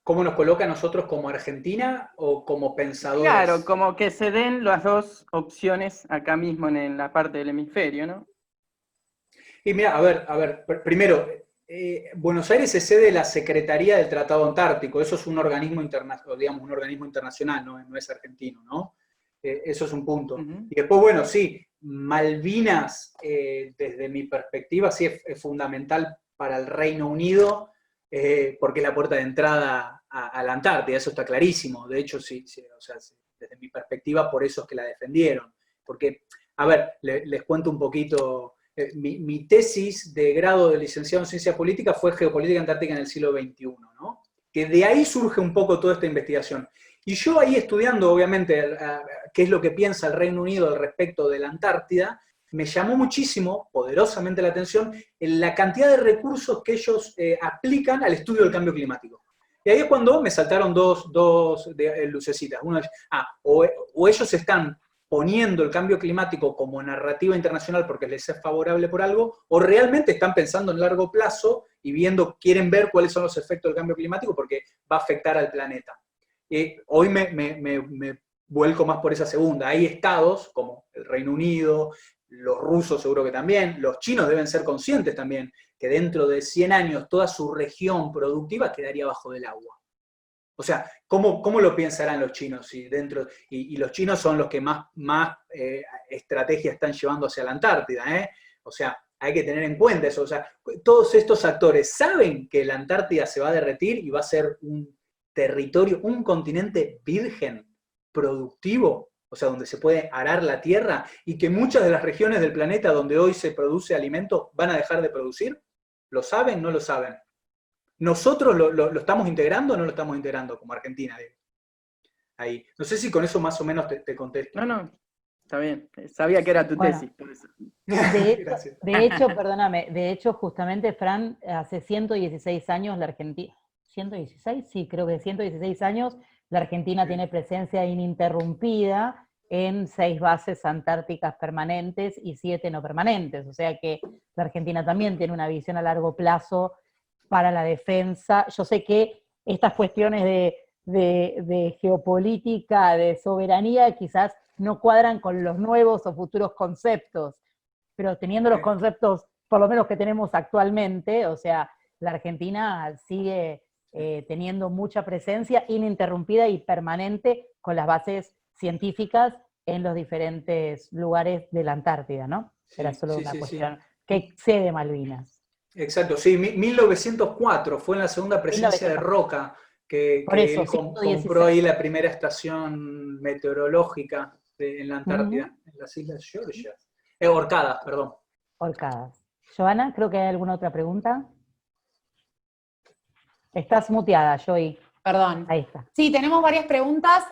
¿Cómo nos coloca a nosotros como Argentina o como pensadores? Claro, como que se den las dos opciones acá mismo en la parte del hemisferio, ¿no? Y mira, a ver, primero, Buenos Aires es sede de la Secretaría del Tratado Antártico, eso es un organismo internacional, digamos, un organismo internacional, no es argentino, ¿no? Eso es un punto. Uh-huh. Y después, bueno, sí, Malvinas, desde mi perspectiva, sí es fundamental para el Reino Unido, porque es la puerta de entrada a la Antártida, eso está clarísimo. De hecho, sí, o sea, desde mi perspectiva, por eso es que la defendieron. Porque, a ver, les cuento un poquito. Mi tesis de grado de licenciado en Ciencia Política fue Geopolítica Antártica en el siglo XXI, ¿no? Que de ahí surge un poco toda esta investigación. Y yo ahí estudiando, obviamente, qué es lo que piensa el Reino Unido al respecto de la Antártida, me llamó muchísimo, poderosamente la atención, en la cantidad de recursos que ellos aplican al estudio del cambio climático. Y ahí es cuando me saltaron dos lucecitas. Una es, o ellos están poniendo el cambio climático como narrativa internacional porque les es favorable por algo, o realmente están pensando en largo plazo y quieren ver cuáles son los efectos del cambio climático porque va a afectar al planeta. Hoy me vuelco más por esa segunda. Hay estados como el Reino Unido, los rusos seguro que también, los chinos deben ser conscientes también que dentro de 100 años toda su región productiva quedaría bajo del agua. O sea, ¿cómo lo pensarán los chinos? Y los chinos son los que más estrategias están llevando hacia la Antártida, ¿eh? O sea, hay que tener en cuenta eso. O sea, todos estos actores saben que la Antártida se va a derretir y va a ser un territorio, un continente virgen, productivo, o sea, donde se puede arar la tierra, y que muchas de las regiones del planeta donde hoy se produce alimento van a dejar de producir. ¿Lo saben? ¿No lo saben? ¿Nosotros lo estamos integrando o no lo estamos integrando como Argentina? Ahí. No sé si con eso más o menos te contesto. No, está bien. Sabía que era tu tesis. Por eso. De hecho, perdóname, de hecho, justamente, Fran, hace 116 años la Argentina, ¿116? Sí, creo que 116 años la Argentina tiene presencia ininterrumpida en 6 bases antárticas permanentes y 7 no permanentes. O sea que la Argentina también tiene una visión a largo plazo para la defensa. Yo sé que estas cuestiones de geopolítica, de soberanía, quizás no cuadran con los nuevos o futuros conceptos, pero teniendo los conceptos, por lo menos que tenemos actualmente, o sea, la Argentina sigue teniendo mucha presencia ininterrumpida y permanente con las bases científicas en los diferentes lugares de la Antártida, ¿no? Sí, Era solo sí, una sí, cuestión sí. que excede Malvinas. Exacto, sí, 1904 fue en la segunda presencia de 1900. Roca Por que eso, él compró 116. ahí la primera estación meteorológica en la Ujú. Antártida, en las Islas Georgia. Orcadas, perdón. Horcadas. Joana, creo que hay alguna otra pregunta. Estás muteada, Joy. Perdón. Ahí está. Sí, tenemos varias preguntas.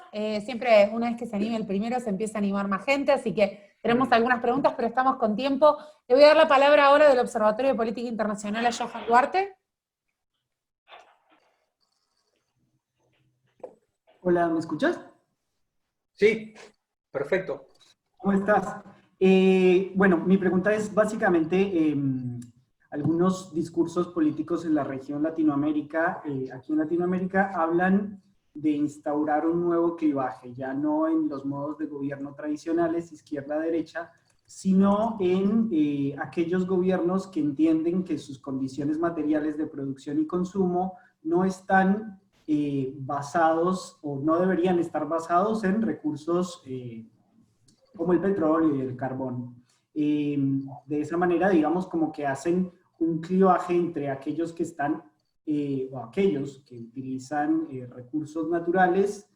Siempre, una vez que se anime el primero, se empieza a animar más gente, así que tenemos algunas preguntas, pero estamos con tiempo. Le voy a dar la palabra ahora del Observatorio de Política Internacional a Johan Duarte. Hola, ¿me escuchas? Sí, perfecto. ¿Cómo estás? Bueno, mi pregunta es básicamente algunos discursos políticos en la región Latinoamérica, aquí en Latinoamérica, hablan de instaurar un nuevo clivaje, ya no en los modos de gobierno tradicionales, izquierda-derecha, sino en aquellos gobiernos que entienden que sus condiciones materiales de producción y consumo no están basados o no deberían estar basados en recursos como el petróleo y el carbón. De esa manera, digamos, como que hacen un clivaje entre aquellos que están o aquellos que utilizan recursos naturales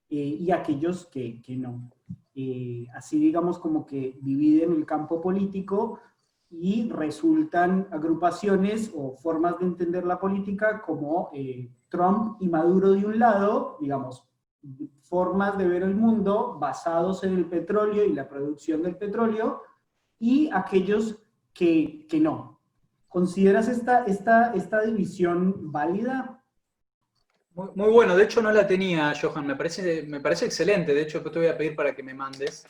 y aquellos que no. Así, digamos, como que dividen el campo político y resultan agrupaciones o formas de entender la política como Trump y Maduro de un lado, digamos, formas de ver el mundo basados en el petróleo y la producción del petróleo, y aquellos que no. ¿Consideras esta división válida? Muy bueno, de hecho no la tenía, Johan, me parece excelente, de hecho te voy a pedir para que me mandes.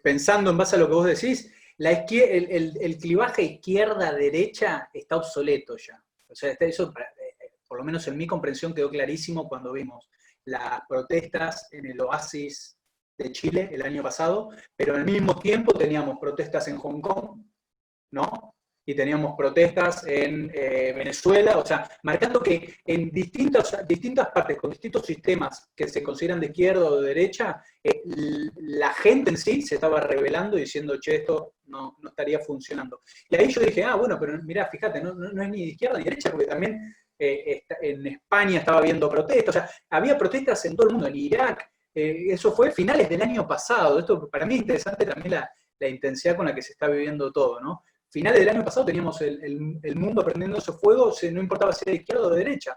Pensando en base a lo que vos decís, el clivaje izquierda-derecha está obsoleto ya. O sea, eso, por lo menos en mi comprensión, quedó clarísimo cuando vimos las protestas en el oasis de Chile el año pasado, pero al mismo tiempo teníamos protestas en Hong Kong, ¿no? Y teníamos protestas en Venezuela, o sea, marcando que en distintas partes, con distintos sistemas que se consideran de izquierda o de derecha, la gente en sí se estaba rebelando diciendo, che, esto no estaría funcionando. Y ahí yo dije, bueno, pero mirá, fíjate, no es ni de izquierda ni de derecha, porque también en España estaba habiendo protestas, o sea, había protestas en todo el mundo, en Irak, eso fue finales del año pasado. Esto para mí es interesante también la intensidad con la que se está viviendo todo, ¿no? Finales del año pasado teníamos el mundo prendiéndose fuego, no importaba si era de izquierda o de derecha.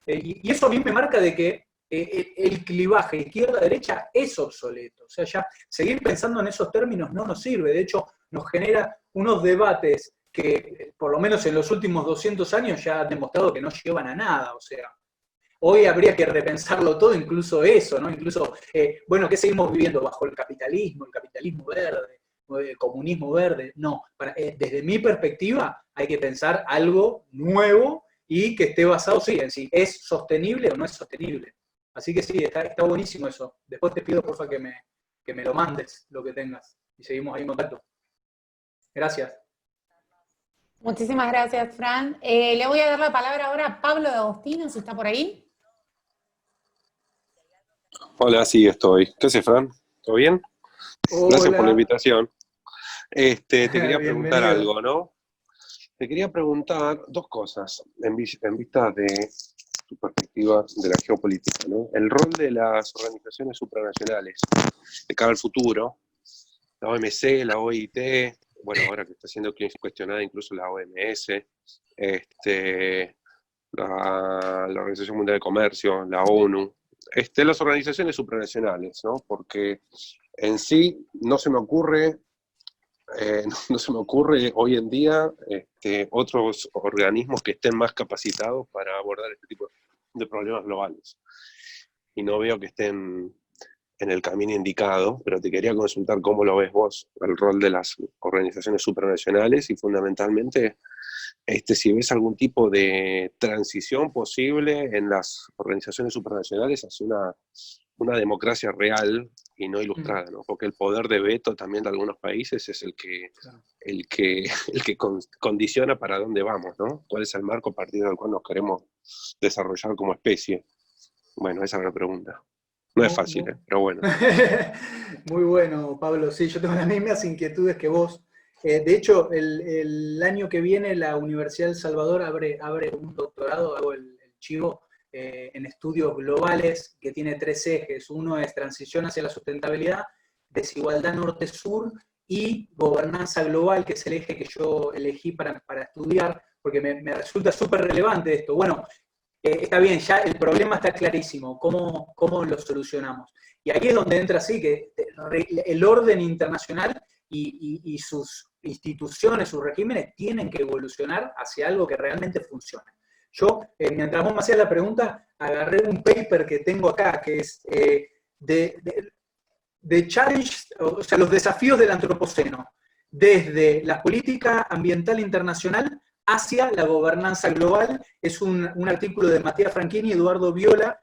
Y eso a mí me marca de que el clivaje izquierda-derecha es obsoleto. O sea, ya seguir pensando en esos términos no nos sirve. De hecho, nos genera unos debates que, por lo menos en los últimos 200 años, ya han demostrado que no llevan a nada. O sea, hoy habría que repensarlo todo, incluso eso, ¿no? Incluso, bueno, ¿qué seguimos viviendo? ¿Bajo el capitalismo verde, el comunismo verde? No, desde mi perspectiva hay que pensar algo nuevo y que esté basado, sí, en si es sostenible o no es sostenible. Así que sí, está buenísimo eso. Después te pido, porfa, que me lo mandes, lo que tengas. Y seguimos ahí en contacto. Gracias. Muchísimas gracias, Fran. Le voy a dar la palabra ahora a Pablo de Agostino, si está por ahí. Hola, sí, estoy. ¿Qué haces, Fran? ¿Todo bien? Gracias por la Hola. invitación. Te quería preguntar Bienvenido. algo, ¿no? Te quería preguntar dos cosas en vista de tu perspectiva de la geopolítica, ¿no? El rol de las organizaciones supranacionales de cara al futuro, la OMC, la OIT, bueno, ahora que está siendo cuestionada incluso la OMS, la Organización Mundial de Comercio, la ONU, las organizaciones supranacionales, ¿no? Porque en sí no se me ocurre hoy en día otros organismos que estén más capacitados para abordar este tipo de problemas globales. Y no veo que estén en el camino indicado, pero te quería consultar cómo lo ves vos, el rol de las organizaciones supranacionales y fundamentalmente si ves algún tipo de transición posible en las organizaciones supranacionales hacia una democracia real y no ilustrada, ¿no? Porque el poder de veto también de algunos países es el que condiciona para dónde vamos, ¿no? ¿Cuál es el marco a partir del cual nos queremos desarrollar como especie? Bueno, esa es la pregunta. No es fácil, pero bueno. Muy bueno, Pablo. Sí, yo tengo las mismas inquietudes que vos. De hecho, el año que viene la Universidad de El Salvador abre un doctorado, hago el chivo, en estudios globales, que tiene 3 ejes. Uno es transición hacia la sustentabilidad, desigualdad norte-sur y gobernanza global, que es el eje que yo elegí para estudiar, porque me resulta súper relevante esto. Bueno, está bien, ya el problema está clarísimo, ¿cómo lo solucionamos? Y ahí es donde entra así, que el orden internacional y sus instituciones, sus regímenes, tienen que evolucionar hacia algo que realmente funcione. Yo, mientras vos me hacías la pregunta, agarré un paper que tengo acá, que es de Challenge, o sea, los desafíos del antropoceno, desde la política ambiental internacional hacia la gobernanza global. Es un artículo de Matías Franchini y Eduardo Viola,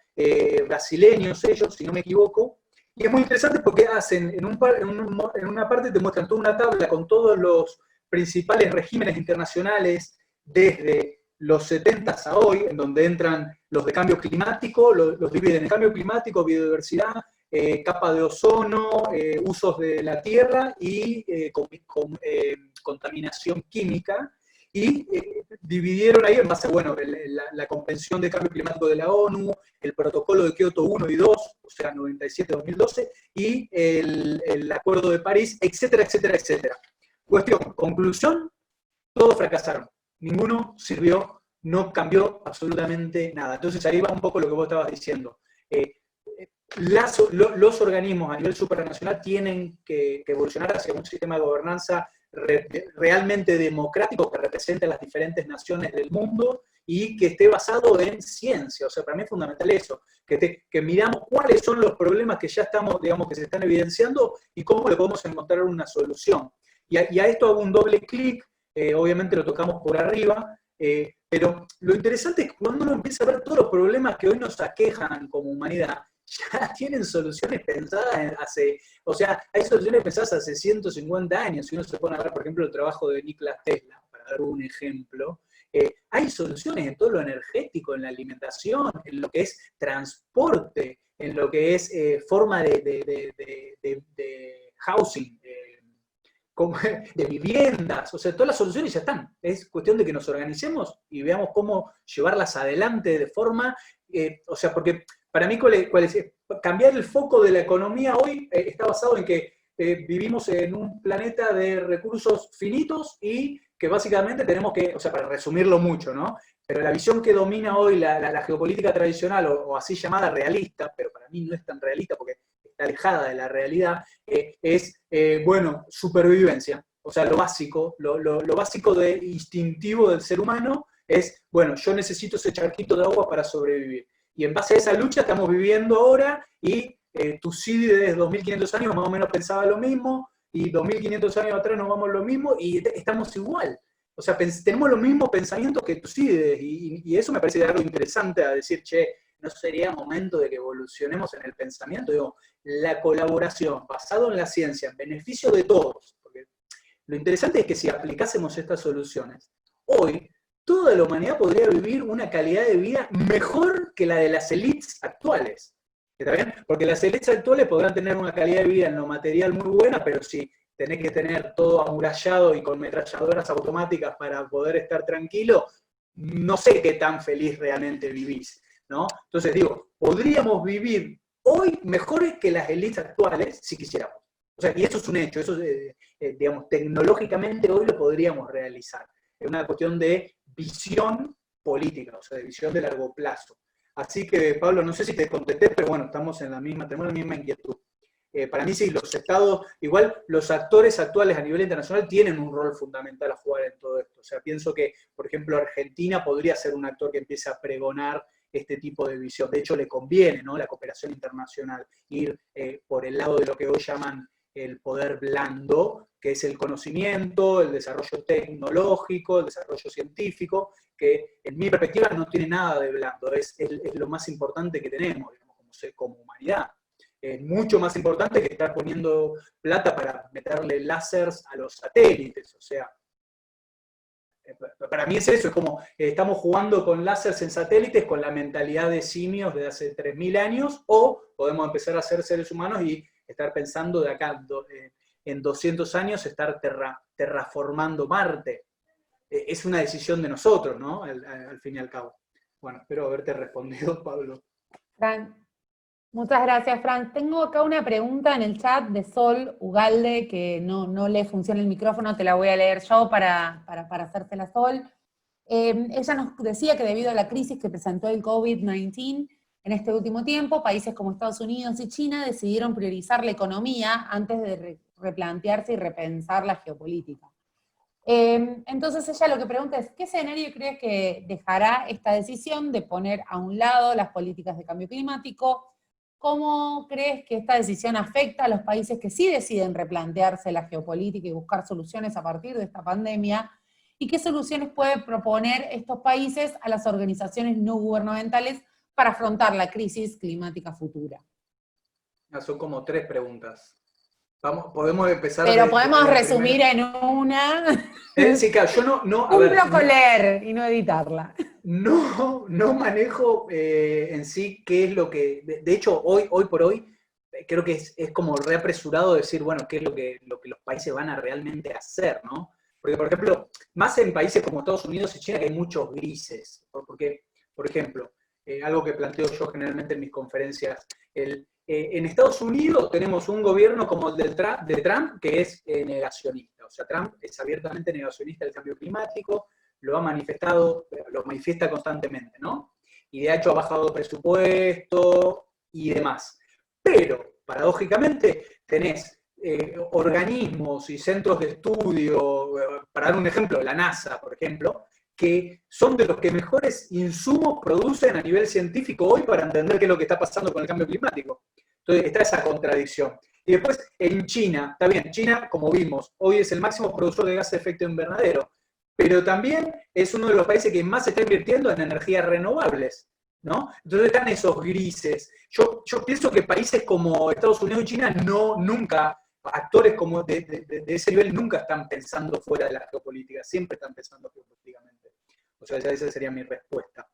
brasileños ellos, si no me equivoco, y es muy interesante porque hacen, en una parte te muestran toda una tabla con todos los principales regímenes internacionales, desde los 70 a hoy, en donde entran los de cambio climático, los dividen en cambio climático, biodiversidad, capa de ozono, usos de la tierra y contaminación química, y dividieron ahí en base, bueno, la Convención de Cambio Climático de la ONU, el Protocolo de Kioto 1 y 2, o sea, 97-2012, y el Acuerdo de París, etcétera, etcétera, etcétera. Cuestión, conclusión, todos fracasaron. Ninguno sirvió, no cambió absolutamente nada. Entonces ahí va un poco lo que vos estabas diciendo. Los organismos a nivel supranacional tienen que evolucionar hacia un sistema de gobernanza realmente democrático que represente a las diferentes naciones del mundo y que esté basado en ciencia. O sea, para mí es fundamental eso, que miramos cuáles son los problemas que ya estamos, digamos, que se están evidenciando y cómo le podemos encontrar una solución. Y a esto hago un doble clic, obviamente lo tocamos por arriba, pero lo interesante es que cuando uno empieza a ver todos los problemas que hoy nos aquejan como humanidad, ya tienen soluciones pensadas o sea, hay soluciones pensadas hace 150 años. Si uno se pone a ver, por ejemplo, el trabajo de Nikola Tesla, para dar un ejemplo, hay soluciones en todo lo energético, en la alimentación, en lo que es transporte, en lo que es forma de housing, de viviendas, o sea, todas las soluciones ya están. Es cuestión de que nos organicemos y veamos cómo llevarlas adelante de forma, o sea, porque para mí cambiar el foco de la economía hoy está basado en que vivimos en un planeta de recursos finitos y que básicamente tenemos que, o sea, para resumirlo mucho, ¿no? Pero la visión que domina hoy la geopolítica tradicional, o así llamada realista, pero para mí no es tan realista porque está alejada de la realidad, es, bueno, supervivencia. O sea, lo básico de instintivo del ser humano es, bueno, yo necesito ese charquito de agua para sobrevivir. Y en base a esa lucha estamos viviendo ahora, y Tucídides 2500 años más o menos pensaba lo mismo, y 2500 años atrás nos vamos lo mismo, y estamos igual. O sea, tenemos los mismos pensamientos que Tucídides, y eso me parece algo interesante a decir, che, ¿no sería momento de que evolucionemos en el pensamiento? Digo, la colaboración basada en la ciencia, en beneficio de todos, porque lo interesante es que si aplicásemos estas soluciones, hoy toda la humanidad podría vivir una calidad de vida mejor que la de las élites actuales. ¿Está bien? Porque las élites actuales podrán tener una calidad de vida en lo material muy buena, pero si tenés que tener todo amurallado y con metralladoras automáticas para poder estar tranquilo, no sé qué tan feliz realmente vivís, ¿no? Entonces digo, podríamos vivir hoy mejor que las élites actuales si quisiéramos. O sea, y eso es un hecho, eso digamos, tecnológicamente hoy lo podríamos realizar. Es una cuestión de visión política, o sea, de visión de largo plazo. Así que, Pablo, no sé si te contesté, pero bueno, tenemos la misma inquietud. Para mí sí, los estados, igual los actores actuales a nivel internacional tienen un rol fundamental a jugar en todo esto. O sea, pienso que, por ejemplo, Argentina podría ser un actor que empiece a pregonar este tipo de visión. De hecho, le conviene, ¿no?, la cooperación internacional, ir por el lado de lo que hoy llaman el poder blando, que es el conocimiento, el desarrollo tecnológico, el desarrollo científico, que en mi perspectiva no tiene nada de blando, es lo más importante que tenemos, digamos, como humanidad. Es mucho más importante que estar poniendo plata para meterle láseres a los satélites, o sea, para mí es eso, es como estamos jugando con láseres en satélites con la mentalidad de simios de hace 3000 años, o podemos empezar a ser seres humanos y estar pensando de acá en 200 años, estar terraformando Marte. Es una decisión de nosotros, ¿no? Al fin y al cabo. Bueno, espero haberte respondido, Pablo. Fran, muchas gracias, Fran. Tengo acá una pregunta en el chat de Sol Ugalde, que no le funciona el micrófono, te la voy a leer yo para hacérsela a Sol. Ella nos decía que debido a la crisis que presentó el COVID-19 en este último tiempo, países como Estados Unidos y China decidieron priorizar la economía antes de replantearse y repensar la geopolítica. Entonces ella lo que pregunta es, ¿qué escenario crees que dejará esta decisión de poner a un lado las políticas de cambio climático? ¿Cómo crees que esta decisión afecta a los países que sí deciden replantearse la geopolítica y buscar soluciones a partir de esta pandemia? ¿Y qué soluciones pueden proponer estos países a las organizaciones no gubernamentales para afrontar la crisis climática futura? Son como 3 preguntas. Podemos empezar. Pero podemos resumir en una. Sí, claro, yo no. Cumplo con leer y no editarla. No manejo en sí qué es lo que. De hecho, hoy por hoy, creo que es como reapresurado decir, bueno, qué es lo que los países van a realmente hacer, ¿no? Porque, por ejemplo, más en países como Estados Unidos y China, que hay muchos grises. Porque, por ejemplo, algo que planteo yo generalmente en mis conferencias, en Estados Unidos tenemos un gobierno como el de Trump, que es negacionista. O sea, Trump es abiertamente negacionista del cambio climático, lo ha manifestado, lo manifiesta constantemente, ¿no? Y de hecho ha bajado presupuesto y demás. Pero, paradójicamente, tenés organismos y centros de estudio, para dar un ejemplo, la NASA, por ejemplo, que son de los que mejores insumos producen a nivel científico hoy para entender qué es lo que está pasando con el cambio climático. Entonces está esa contradicción. Y después en China, está bien, China, como vimos, hoy es el máximo productor de gases de efecto invernadero, pero también es uno de los países que más se está invirtiendo en energías renovables, ¿no? Entonces están esos grises. Yo pienso que países como Estados Unidos y China nunca, actores como de ese nivel nunca están pensando fuera de la geopolítica, siempre están pensando geopolíticamente. O sea, esa sería mi respuesta.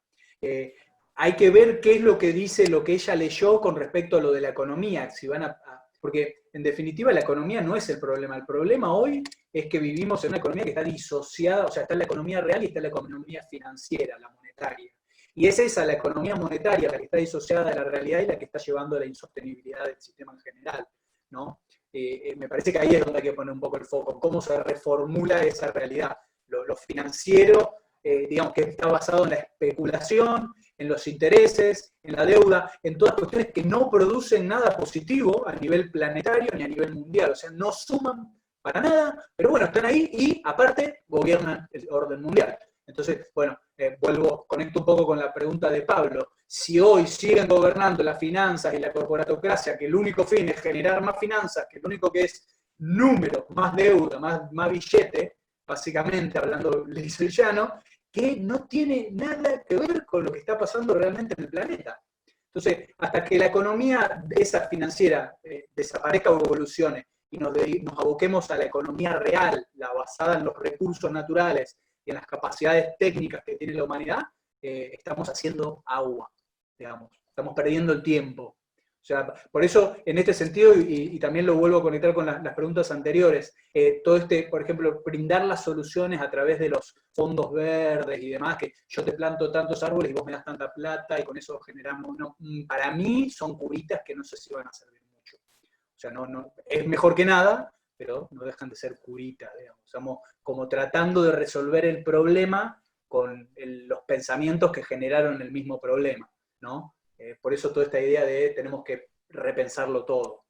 Hay que ver qué es lo que dice, lo que ella leyó con respecto a lo de la economía, si van porque en definitiva la economía no es el problema hoy es que vivimos en una economía que está disociada, o sea, está la economía real y está la economía financiera, la monetaria. Y es esa, la economía monetaria, la que está disociada de la realidad y la que está llevando a la insostenibilidad del sistema en general, ¿no? Me parece que ahí es donde hay que poner un poco el foco, cómo se reformula esa realidad. Lo financiero, digamos que está basado en la especulación, en los intereses, en la deuda, en todas cuestiones que no producen nada positivo a nivel planetario ni a nivel mundial, o sea, no suman para nada, pero bueno, están ahí y aparte gobiernan el orden mundial. Entonces, bueno, conecto un poco con la pregunta de Pablo. Si hoy siguen gobernando las finanzas y la corporatocracia, que el único fin es generar más finanzas, que lo único que es número, más deuda, más billete, básicamente hablando lisillano, que no tiene nada que ver con lo que está pasando realmente en el planeta. Entonces, hasta que la economía esa financiera desaparezca o evolucione y nos aboquemos a la economía real, la basada en los recursos naturales y en las capacidades técnicas que tiene la humanidad, estamos haciendo agua, digamos. Estamos perdiendo el tiempo. O sea, por eso, en este sentido, y también lo vuelvo a conectar con las preguntas anteriores, todo por ejemplo, brindar las soluciones a través de los fondos verdes y demás, que yo te planto tantos árboles y vos me das tanta plata y con eso generamos, para mí son curitas que no sé si van a servir mucho. O sea, es mejor que nada, pero no dejan de ser curitas, digamos. Estamos como tratando de resolver el problema con los pensamientos que generaron el mismo problema, ¿no? Por eso toda esta idea de tenemos que repensarlo todo.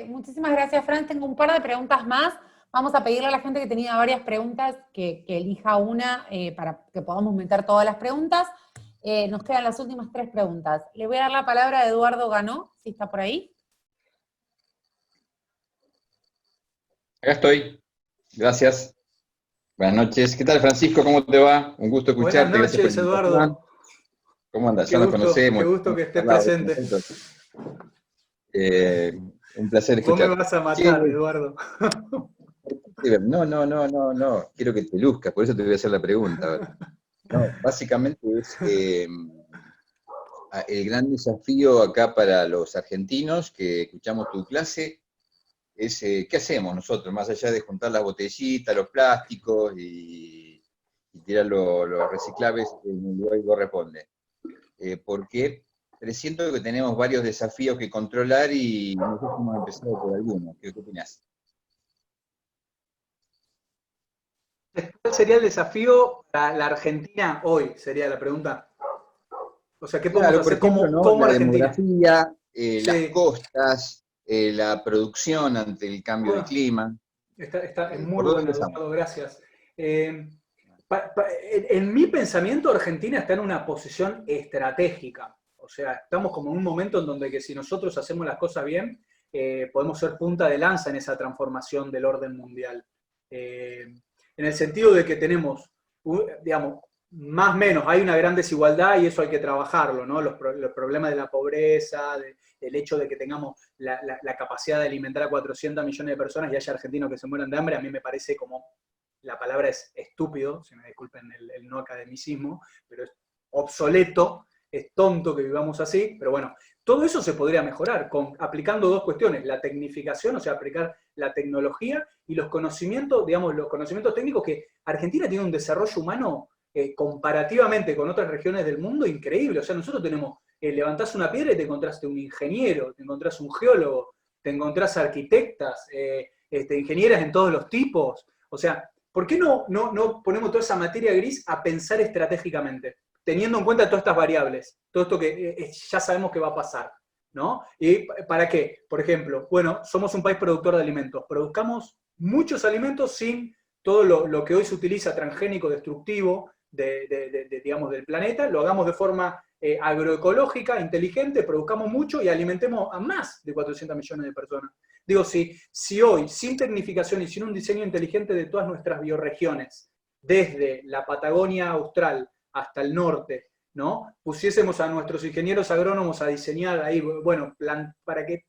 Muchísimas gracias, Fran. Tengo un par de preguntas más Vamos a pedirle a la gente que tenía varias preguntas que elija una para que podamos meter todas las preguntas. Nos quedan las últimas 3 preguntas. Le voy a dar la palabra a Eduardo Ganó, si está por ahí. Acá estoy. Gracias. Buenas noches. ¿Qué tal, Francisco? ¿Cómo te va? Un gusto escucharte. Buenas noches, Gracias por la invitación. Eduardo. ¿Cómo andas? Qué Ya nos gusto, conocemos. qué gusto que estés Hablado, presente. Un placer Vos escucharte. me vas a matar, Sí. Eduardo. No. Quiero que te luzcas, por eso te voy a hacer la pregunta. No, básicamente es el gran desafío acá para los argentinos que escuchamos tu clase es ¿qué hacemos nosotros? Más allá de juntar las botellitas, los plásticos y tirar los reciclables en el lugar que corresponde. Porque presiento que tenemos varios desafíos que controlar y nosotros hemos empezado por algunos. ¿Qué opinás? ¿Cuál sería el desafío para la Argentina hoy? Sería la pregunta. O sea, ¿qué podemos Claro, por hacer ejemplo, ¿no? como La Argentina? demografía, las Sí. costas, la producción ante el cambio de Bueno, clima. está muy ¿Por dónde buena, empezamos? Eduardo, gracias. En mi pensamiento, Argentina está en una posición estratégica. O sea, estamos como en un momento en donde que si nosotros hacemos las cosas bien, podemos ser punta de lanza en esa transformación del orden mundial. En el sentido de que tenemos, digamos, más o menos, hay una gran desigualdad y eso hay que trabajarlo, ¿no? Los problemas de la pobreza, el hecho de que tengamos la capacidad de alimentar a 400 millones de personas y haya argentinos que se mueran de hambre, a mí me parece como, la palabra es estúpido, si me disculpen el no academicismo, pero es obsoleto, es tonto que vivamos así, pero bueno, todo eso se podría mejorar aplicando 2 cuestiones, la tecnificación, o sea, aplicar la tecnología y los conocimientos, digamos, los conocimientos técnicos que Argentina tiene un desarrollo humano comparativamente con otras regiones del mundo increíble. O sea, nosotros tenemos, levantás una piedra y te encontraste un ingeniero, te encontrás un geólogo, te encontrás arquitectas, ingenieras en todos los tipos. O sea, ¿por qué no ponemos toda esa materia gris a pensar estratégicamente? Teniendo en cuenta todas estas variables, todo esto que ya sabemos que va a pasar, ¿no? ¿Y para qué? Por ejemplo, bueno, somos un país productor de alimentos, produzcamos muchos alimentos sin todo lo que hoy se utiliza transgénico, destructivo, digamos, del planeta, lo hagamos de forma agroecológica, inteligente, produzcamos mucho y alimentemos a más de 400 millones de personas. Digo, si hoy, sin tecnificación y sin un diseño inteligente de todas nuestras bioregiones, desde la Patagonia austral hasta el norte, ¿no? Pusiésemos a nuestros ingenieros agrónomos a diseñar ahí, bueno, para que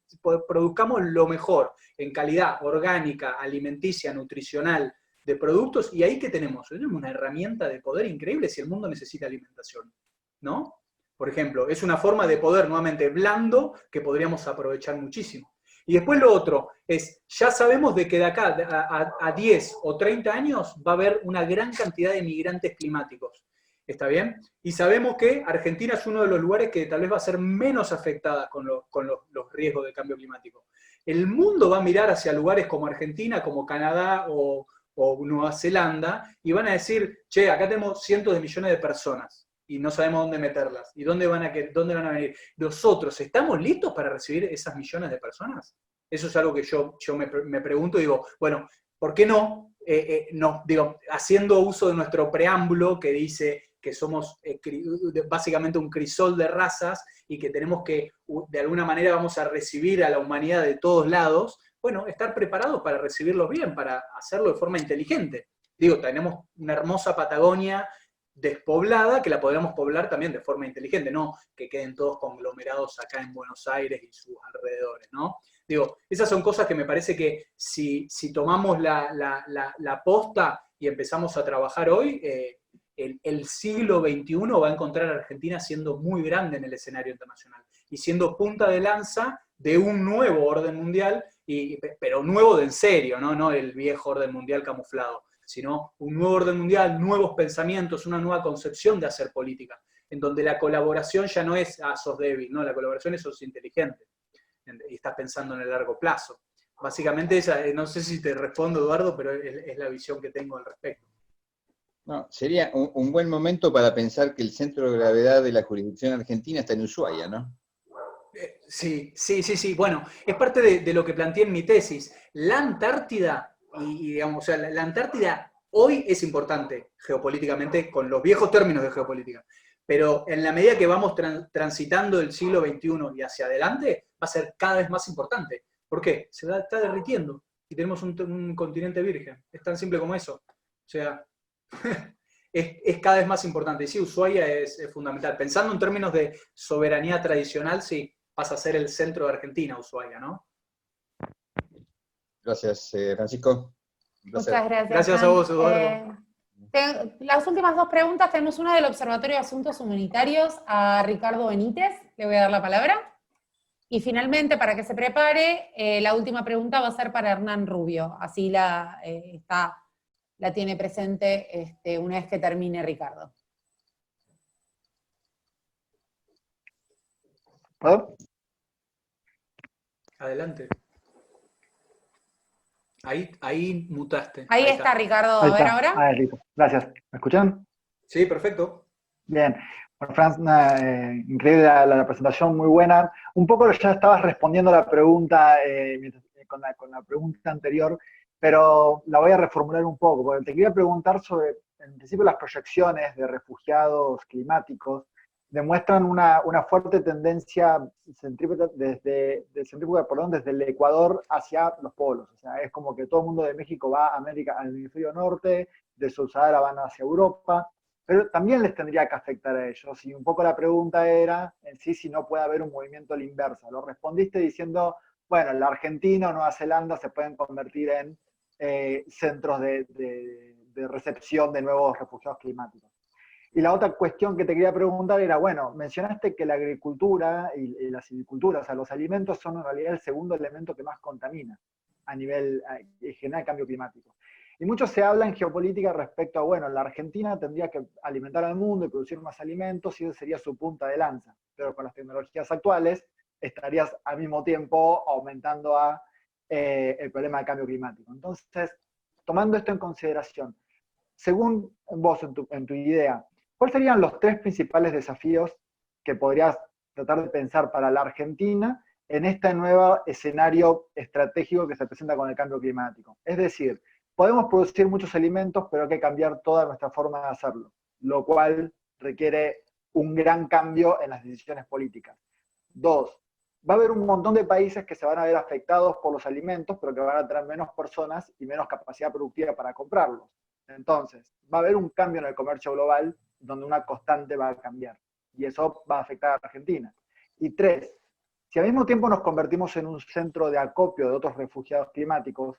produzcamos lo mejor en calidad orgánica, alimenticia, nutricional, de productos, y ahí ¿qué tenemos? Tenemos una herramienta de poder increíble si el mundo necesita alimentación, ¿no? Por ejemplo, es una forma de poder nuevamente blando que podríamos aprovechar muchísimo. Y después lo otro es, ya sabemos de que de acá a 10 o 30 años va a haber una gran cantidad de migrantes climáticos. ¿Está bien? Y sabemos que Argentina es uno de los lugares que tal vez va a ser menos afectada con los riesgos de cambio climático. El mundo va a mirar hacia lugares como Argentina, como Canadá o Nueva Zelanda, y van a decir, che, acá tenemos cientos de millones de personas, y no sabemos dónde meterlas, y dónde van a venir. ¿Nosotros estamos listos para recibir esas millones de personas? Eso es algo que yo me pregunto y digo, bueno, ¿por qué no? Digo, haciendo uso de nuestro preámbulo que dice que somos básicamente un crisol de razas y que tenemos que, de alguna manera, vamos a recibir a la humanidad de todos lados, bueno, estar preparados para recibirlos bien, para hacerlo de forma inteligente. Digo, tenemos una hermosa Patagonia despoblada que la podríamos poblar también de forma inteligente, no que queden todos conglomerados acá en Buenos Aires y sus alrededores, ¿no? Digo, esas son cosas que me parece que si tomamos la posta y empezamos a trabajar hoy, el siglo XXI va a encontrar a Argentina siendo muy grande en el escenario internacional y siendo punta de lanza de un nuevo orden mundial, pero nuevo de en serio, ¿no? El viejo orden mundial camuflado, sino un nuevo orden mundial, nuevos pensamientos, una nueva concepción de hacer política, en donde la colaboración ya no es, sos débil, no, la colaboración es sos inteligente, y estás pensando en el largo plazo. Básicamente esa, no sé si te respondo, Eduardo, pero es la visión que tengo al respecto. No, sería un buen momento para pensar que el centro de gravedad de la jurisdicción argentina está en Ushuaia, ¿no? Sí. Bueno, es parte de lo que planteé en mi tesis. La Antártida digamos, o sea, la Antártida hoy es importante geopolíticamente, con los viejos términos de geopolítica, pero en la medida que vamos transitando el siglo XXI y hacia adelante, va a ser cada vez más importante. ¿Por qué? Está derritiendo y tenemos un continente virgen. Es tan simple como eso. O sea, es cada vez más importante. Y sí, Ushuaia es fundamental. Pensando en términos de soberanía tradicional, sí, pasa a ser el centro de Argentina, Ushuaia, ¿no? Gracias, Francisco. Un placer. Muchas gracias. Gracias a Juan. vos, Eduardo. Las últimas dos preguntas, tenemos una del Observatorio de Asuntos Humanitarios a Ricardo Benítez, le voy a dar la palabra. Y finalmente, para que se prepare, la última pregunta va a ser para Hernán Rubio, así la tiene presente una vez que termine Ricardo. ¿Puedo? Adelante. Ahí mutaste. Ahí está, Ricardo. Ahí A ver está. ahora. Ah, listo. Gracias. ¿Me escuchan? Sí, perfecto. Bien. Bueno, Franz, increíble la presentación, muy buena. Un poco ya estabas respondiendo la pregunta con la pregunta anterior, pero la voy a reformular un poco, porque te quería preguntar sobre, en principio, las proyecciones de refugiados climáticos demuestran una fuerte tendencia centrípeta desde el Ecuador hacia los polos. O sea, es como que todo el mundo de México va a América, al hemisferio norte, de Sahara van hacia Europa, pero también les tendría que afectar a ellos. Y un poco la pregunta era, en sí, si no puede haber un movimiento a la inversa. Lo respondiste diciendo, bueno, la Argentina o Nueva Zelanda se pueden convertir en centros de recepción de nuevos refugiados climáticos. Y la otra cuestión que te quería preguntar era, bueno, mencionaste que la agricultura y la silvicultura, o sea, los alimentos son en realidad el segundo elemento que más contamina a nivel general cambio climático. Y mucho se habla en geopolítica respecto a, bueno, la Argentina tendría que alimentar al mundo y producir más alimentos y esa sería su punta de lanza. Pero con las tecnologías actuales estarías al mismo tiempo aumentando el problema del cambio climático. Entonces, tomando esto en consideración, según vos, en tu idea, ¿cuáles serían los 3 principales desafíos que podrías tratar de pensar para la Argentina en este nuevo escenario estratégico que se presenta con el cambio climático? Es decir, podemos producir muchos alimentos, pero hay que cambiar toda nuestra forma de hacerlo, lo cual requiere un gran cambio en las decisiones políticas. 2, va a haber un montón de países que se van a ver afectados por los alimentos, pero que van a tener menos personas y menos capacidad productiva para comprarlos. Entonces, va a haber un cambio en el comercio global donde una constante va a cambiar. Y eso va a afectar a Argentina. Y 3, si al mismo tiempo nos convertimos en un centro de acopio de otros refugiados climáticos,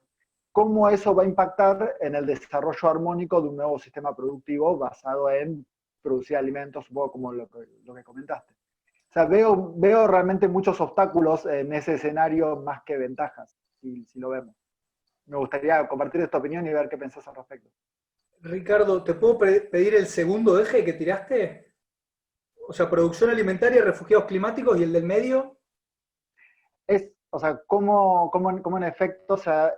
¿cómo eso va a impactar en el desarrollo armónico de un nuevo sistema productivo basado en producir alimentos, un poco como lo que comentaste? O sea, veo realmente muchos obstáculos en ese escenario más que ventajas, si lo vemos. Me gustaría compartir esta opinión y ver qué pensás al respecto. Ricardo, ¿te puedo pedir el segundo eje que tiraste? O sea, producción alimentaria, refugiados climáticos y el del medio. O sea, cómo en efecto, o sea,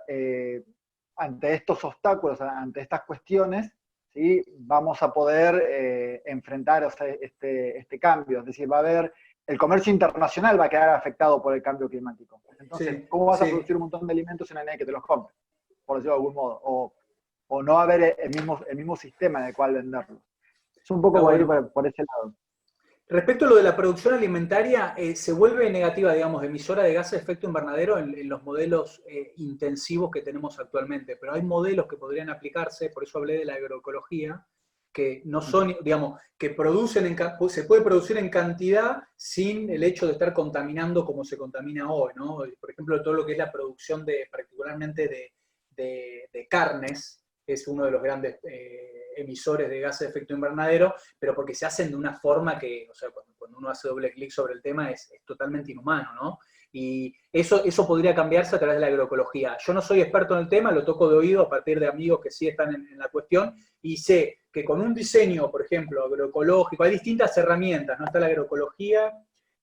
ante estos obstáculos, ante estas cuestiones, ¿sí? Vamos a poder enfrentar, o sea, este cambio. Es decir, va a haber, el comercio internacional va a quedar afectado por el cambio climático. Entonces, Sí, ¿cómo vas a sí. producir un montón de alimentos si no hay nadie que te los compre? Por decirlo de algún modo. O no va a haber el mismo sistema en el cual venderlos. Es un poco por ese lado. Respecto a lo de la producción alimentaria, se vuelve negativa, digamos, emisora de gases de efecto invernadero en los modelos intensivos que tenemos actualmente, pero hay modelos que podrían aplicarse, por eso hablé de la agroecología, que no son, digamos, que se puede producir en cantidad sin el hecho de estar contaminando como se contamina hoy, ¿no? Por ejemplo, todo lo que es la producción particularmente de carnes, es uno de los grandes emisores de gases de efecto invernadero, pero porque se hacen de una forma que, o sea, cuando uno hace doble clic sobre el tema es totalmente inhumano, ¿no? Y eso podría cambiarse a través de la agroecología. Yo no soy experto en el tema, lo toco de oído a partir de amigos que sí están en la cuestión, y sé que con un diseño, por ejemplo, agroecológico, hay distintas herramientas, ¿no? Está la agroecología,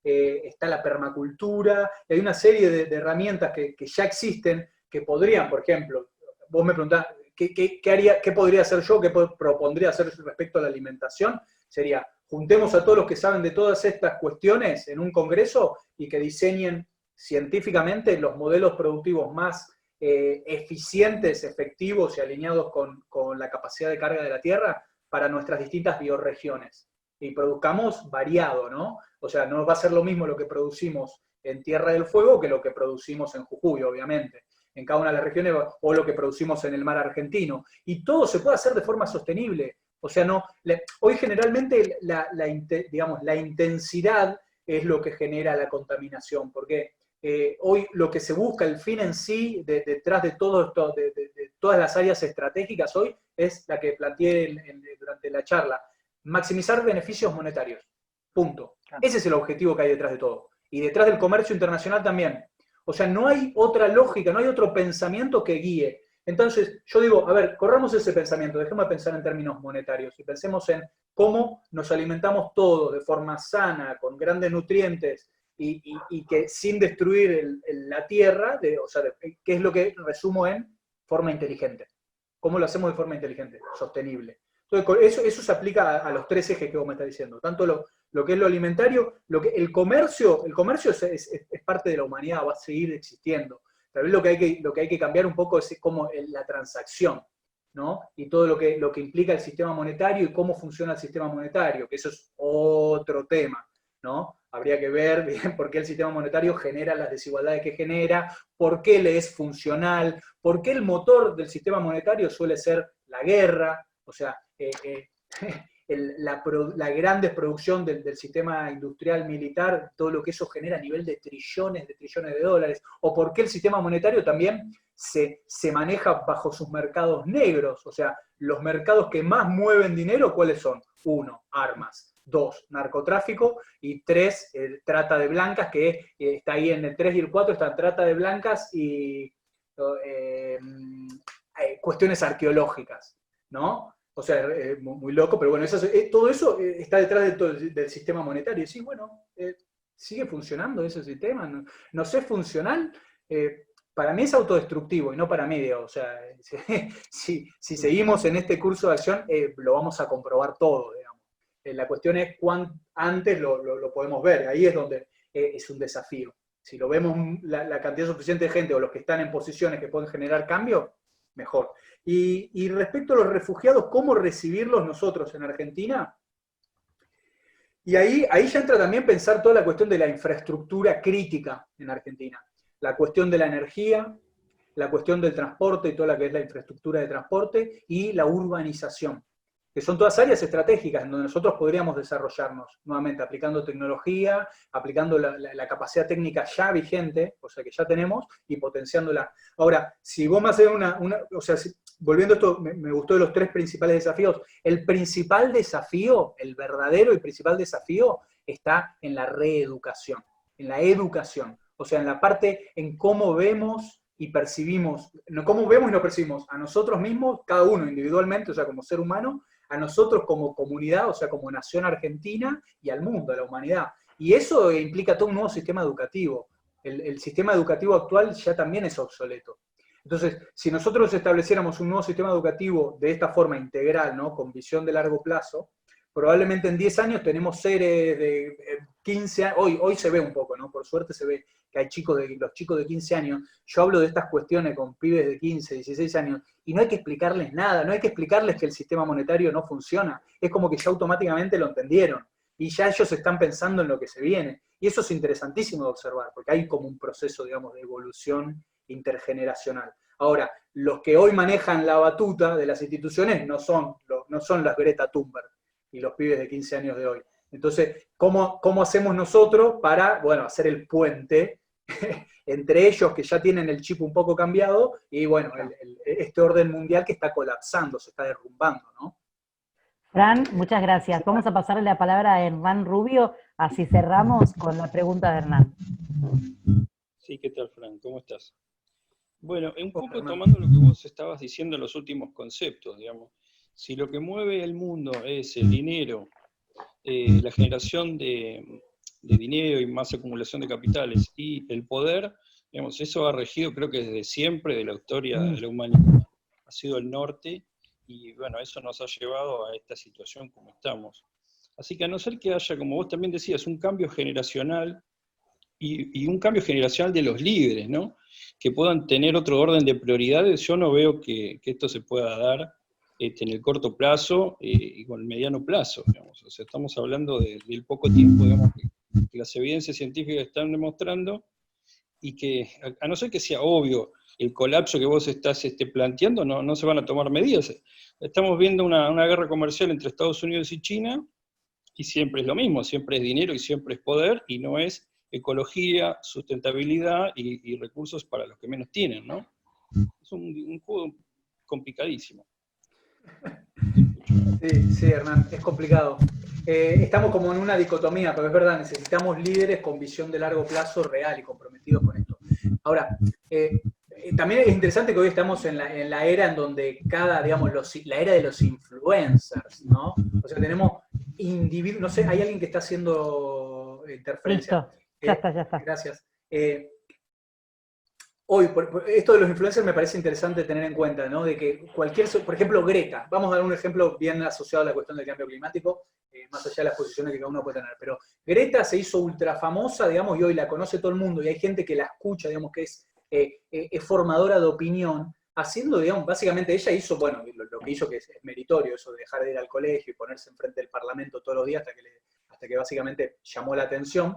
está la permacultura, y hay una serie de herramientas que ya existen, que podrían, por ejemplo, vos me preguntás, ¿qué podría hacer yo? ¿Qué propondría hacer respecto a la alimentación? Sería, juntemos a todos los que saben de todas estas cuestiones en un congreso y que diseñen científicamente los modelos productivos más eficientes, efectivos y alineados con la capacidad de carga de la Tierra para nuestras distintas bioregiones. Y produzcamos variado, ¿no? O sea, no va a ser lo mismo lo que producimos en Tierra del Fuego que lo que producimos en Jujuy, obviamente, en cada una de las regiones, o lo que producimos en el mar argentino. Y todo se puede hacer de forma sostenible. O sea, hoy generalmente la intensidad es lo que genera la contaminación, porque hoy lo que se busca, el fin en sí, detrás de todo esto, de todas las áreas estratégicas hoy, es la que planteé durante la charla: maximizar beneficios monetarios. Punto. Ese es el objetivo que hay detrás de todo. Y detrás del comercio internacional también. O sea, no hay otra lógica, no hay otro pensamiento que guíe. Entonces, yo digo, a ver, corramos ese pensamiento, dejemos de pensar en términos monetarios y pensemos en cómo nos alimentamos todos de forma sana, con grandes nutrientes, y que sin destruir la tierra, o sea, ¿qué es lo que resumo en forma inteligente? ¿Cómo lo hacemos de forma inteligente? Sostenible. Entonces, eso se aplica a los tres ejes que vos me estás diciendo. Tanto lo que es lo alimentario, el comercio es parte de la humanidad, va a seguir existiendo. Tal vez lo que hay que cambiar un poco es como la transacción, ¿no? Y todo lo que implica el sistema monetario y cómo funciona el sistema monetario, que eso es otro tema, ¿no? Habría que ver bien por qué el sistema monetario genera las desigualdades que genera, por qué le es funcional, por qué el motor del sistema monetario suele ser la guerra, o sea, la gran desproducción del sistema industrial militar, todo lo que eso genera a nivel de trillones de dólares, o por qué el sistema monetario también se maneja bajo sus mercados negros, o sea, los mercados que más mueven dinero, ¿cuáles son? 1, armas. 2, narcotráfico, y 3, trata de blancas, que está ahí en el 3 y el 4, están trata de blancas y cuestiones arqueológicas, ¿no? O sea, muy loco, pero bueno, todo eso está detrás del sistema monetario. Y sí, bueno, sigue funcionando ese sistema, nos es funcional. Para mí es autodestructivo y no para mí, o sea, si seguimos en este curso de acción, lo vamos a comprobar todo, digamos. La cuestión es cuán antes lo podemos ver, ahí es donde es un desafío. Si lo vemos la cantidad suficiente de gente o los que están en posiciones que pueden generar cambio, mejor. Y respecto a los refugiados, ¿cómo recibirlos nosotros en Argentina? Y ahí ya entra también pensar toda la cuestión de la infraestructura crítica en Argentina. La cuestión de la energía, la cuestión del transporte y toda la que es la infraestructura de transporte, y la urbanización, que son todas áreas estratégicas en donde nosotros podríamos desarrollarnos, nuevamente aplicando tecnología, aplicando la capacidad técnica ya vigente, o sea que ya tenemos, y potenciándola. Ahora, si vos me haces o sea, volviendo a esto, me gustó de los 3 principales desafíos, el principal desafío, el verdadero y principal desafío, está en la reeducación, en la educación, o sea, en la parte en cómo vemos y percibimos, cómo vemos y nos percibimos a nosotros mismos, cada uno individualmente, o sea, como ser humano, a nosotros como comunidad, o sea, como nación argentina, y al mundo, a la humanidad. Y eso implica todo un nuevo sistema educativo. El sistema educativo actual ya también es obsoleto. Entonces, si nosotros estableciéramos un nuevo sistema educativo de esta forma integral, ¿no? Con visión de largo plazo, probablemente en 10 años tenemos seres de 15 años, hoy se ve un poco, ¿no? Por suerte se ve que hay los chicos de 15 años, yo hablo de estas cuestiones con pibes de 15, 16 años, y no hay que explicarles nada, no hay que explicarles que el sistema monetario no funciona, es como que ya automáticamente lo entendieron, y ya ellos están pensando en lo que se viene, y eso es interesantísimo de observar, porque hay como un proceso, digamos, de evolución intergeneracional. Ahora, los que hoy manejan la batuta de las instituciones no son las Greta Thunberg y los pibes de 15 años de hoy. Entonces, ¿cómo hacemos nosotros para, bueno, hacer el puente entre ellos que ya tienen el chip un poco cambiado y, bueno, este orden mundial que está colapsando, se está derrumbando, ¿no? Fran, muchas gracias. Vamos a pasarle la palabra a Hernán Rubio, así cerramos con la pregunta de Hernán. Sí, ¿qué tal, Fran? ¿Cómo estás? Bueno, un poco tomando lo que vos estabas diciendo en los últimos conceptos, digamos, si lo que mueve el mundo es el dinero, la generación de dinero y más acumulación de capitales y el poder, digamos, eso ha regido creo que desde siempre de la historia de la humanidad, ha sido el norte, y bueno, eso nos ha llevado a esta situación como estamos. Así que a no ser que haya, como vos también decías, un cambio generacional, y un cambio generacional de los líderes, ¿no? Que puedan tener otro orden de prioridades. Yo no veo que esto se pueda dar en el corto plazo y con el mediano plazo, digamos. O sea, estamos hablando del poco tiempo, digamos, que las evidencias científicas están demostrando, y que, a no ser que sea obvio el colapso que vos estás planteando, no se van a tomar medidas. Estamos viendo una guerra comercial entre Estados Unidos y China, y siempre es lo mismo, siempre es dinero y siempre es poder, y no es ecología, sustentabilidad y recursos para los que menos tienen, ¿no? Es un juego complicadísimo. Sí, Hernán, es complicado. Estamos como en una dicotomía, pero es verdad, necesitamos líderes con visión de largo plazo real y comprometidos con esto. Ahora, también es interesante que hoy estamos en la era en donde digamos, la era de los influencers, ¿no? O sea, tenemos individuos, no sé, hay alguien que está haciendo interferencia. Listo, ya está. Gracias. Hoy, esto de los influencers me parece interesante tener en cuenta, ¿no? De que por ejemplo, Greta, vamos a dar un ejemplo bien asociado a la cuestión del cambio climático, más allá de las posiciones que cada uno puede tener, pero Greta se hizo ultra famosa, digamos, y hoy la conoce todo el mundo, y hay gente que la escucha, digamos, que es formadora de opinión, haciendo, digamos, básicamente ella hizo, bueno, lo que hizo que es meritorio, eso de dejar de ir al colegio y ponerse enfrente del Parlamento todos los días hasta que básicamente llamó la atención.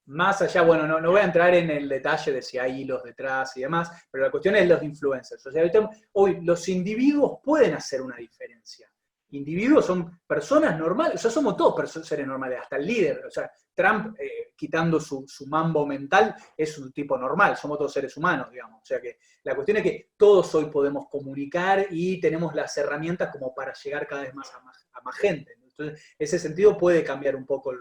Más allá, bueno, no voy a entrar en el detalle de si hay hilos detrás y demás, pero la cuestión es los influencers. O sea, hoy los individuos pueden hacer una diferencia. Individuos son personas normales, o sea, somos todos seres normales, hasta el líder. O sea, Trump, quitando su mambo mental, es un tipo normal, somos todos seres humanos, digamos. O sea que la cuestión es que todos hoy podemos comunicar y tenemos las herramientas como para llegar cada vez más a más gente. Entonces, ese sentido puede cambiar un poco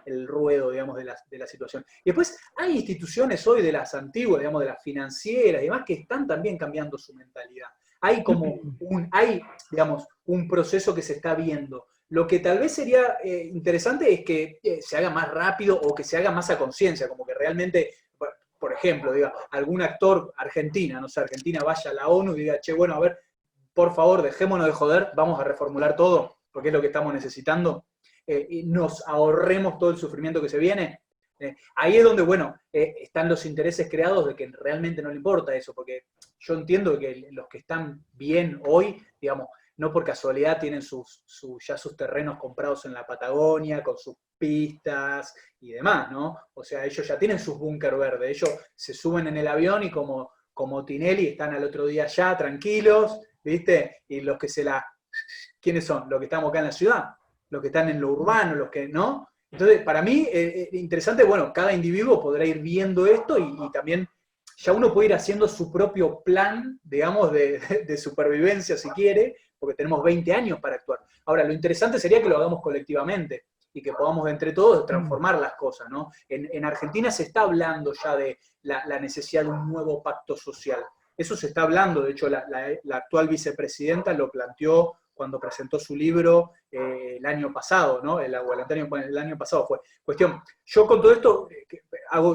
el ruedo, digamos, de la situación. Y después hay instituciones hoy de las antiguas, digamos, de las financieras y demás, que están también cambiando su mentalidad. Hay como digamos, un proceso que se está viendo. Lo que tal vez sería interesante es que se haga más rápido o que se haga más a conciencia, como que realmente, por ejemplo, diga, algún actor Argentina vaya a la ONU y diga, che, bueno, a ver, por favor, dejémonos de joder, vamos a reformular todo, porque es lo que estamos necesitando. Y nos ahorremos todo el sufrimiento que se viene. Ahí es donde, bueno, están los intereses creados de que realmente no le importa eso, porque yo entiendo que los que están bien hoy, digamos, no por casualidad tienen ya sus terrenos comprados en la Patagonia, con sus pistas y demás, ¿no? O sea, ellos ya tienen sus búnker verdes, ellos se suben en el avión y como Tinelli están al otro día allá, tranquilos, ¿viste? Y los que ¿quiénes son? Los que estamos acá en la ciudad, los que están en lo urbano, los que no. Entonces, para mí, interesante, bueno, cada individuo podrá ir viendo esto y también ya uno puede ir haciendo su propio plan, digamos, de supervivencia, si quiere, porque tenemos 20 años para actuar. Ahora, lo interesante sería que lo hagamos colectivamente y que podamos entre todos transformar las cosas, ¿no? En Argentina se está hablando ya de la necesidad de un nuevo pacto social. Eso se está hablando, de hecho, la actual vicepresidenta lo planteó cuando presentó su libro el año pasado, ¿no? El año pasado fue. Cuestión, yo con todo esto,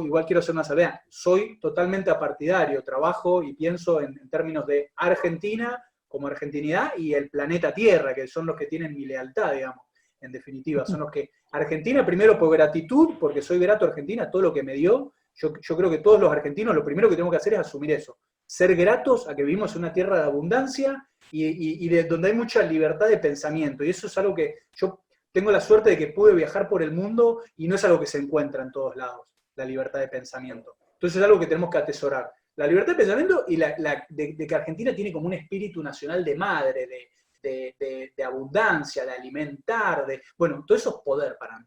igual quiero hacer una salvedad, soy totalmente apartidario, trabajo y pienso en términos de Argentina como argentinidad y el planeta Tierra, que son los que tienen mi lealtad, digamos, en definitiva, son los que, Argentina primero por gratitud, porque soy grato a Argentina, todo lo que me dio, yo creo que todos los argentinos lo primero que tenemos que hacer es asumir eso, ser gratos a que vivimos en una tierra de abundancia y de donde hay mucha libertad de pensamiento. Y eso es algo que yo tengo la suerte de que pude viajar por el mundo y no es algo que se encuentra en todos lados, la libertad de pensamiento. Entonces es algo que tenemos que atesorar. La libertad de pensamiento y de que Argentina tiene como un espíritu nacional de madre, de abundancia, de alimentar, bueno, todo eso es poder para mí.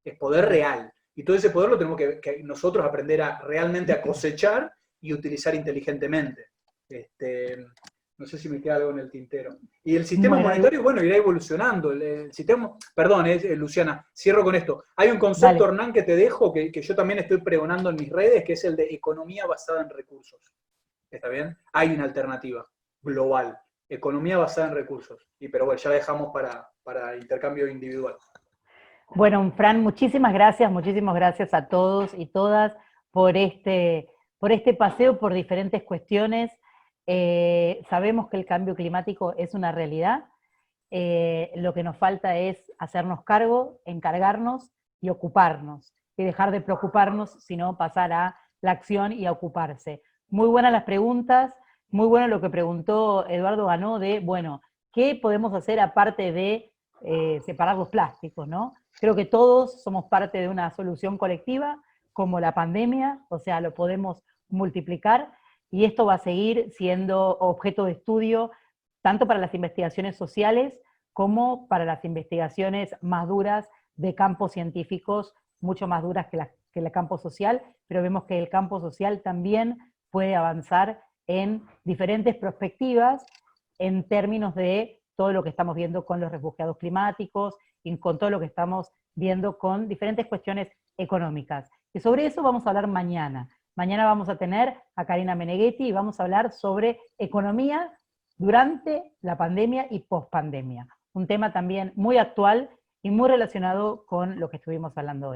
Es poder real. Y todo ese poder lo tenemos que nosotros aprender realmente a cosechar y utilizar inteligentemente. No sé si me queda algo en el tintero. Y el sistema monetario, bueno, irá evolucionando. El sistema, perdón, Luciana, cierro con esto. Hay un concepto, Hernán, que te dejo, que yo también estoy pregonando en mis redes, que es el de economía basada en recursos. ¿Está bien? Hay una alternativa global. Economía basada en recursos. Pero bueno, ya dejamos para intercambio individual. Bueno, Fran, muchísimas gracias a todos y todas por este paseo por diferentes cuestiones. Sabemos que el cambio climático es una realidad, lo que nos falta es hacernos cargo, encargarnos y ocuparnos. y dejar de preocuparnos, sino pasar a la acción y a ocuparse. Muy buenas las preguntas, muy bueno lo que preguntó Eduardo Ganó de, bueno, ¿qué podemos hacer aparte de separar los plásticos, ¿no? Creo que todos somos parte de una solución colectiva, como la pandemia, o sea, lo podemos multiplicar, y esto va a seguir siendo objeto de estudio tanto para las investigaciones sociales como para las investigaciones más duras de campos científicos, mucho más duras que el campo social, pero vemos que el campo social también puede avanzar en diferentes perspectivas en términos de todo lo que estamos viendo con los refugiados climáticos y con todo lo que estamos viendo con diferentes cuestiones económicas. Y sobre eso vamos a hablar mañana. Mañana vamos a tener a Karina Meneghetti y vamos a hablar sobre economía durante la pandemia y pospandemia. Un tema también muy actual y muy relacionado con lo que estuvimos hablando hoy.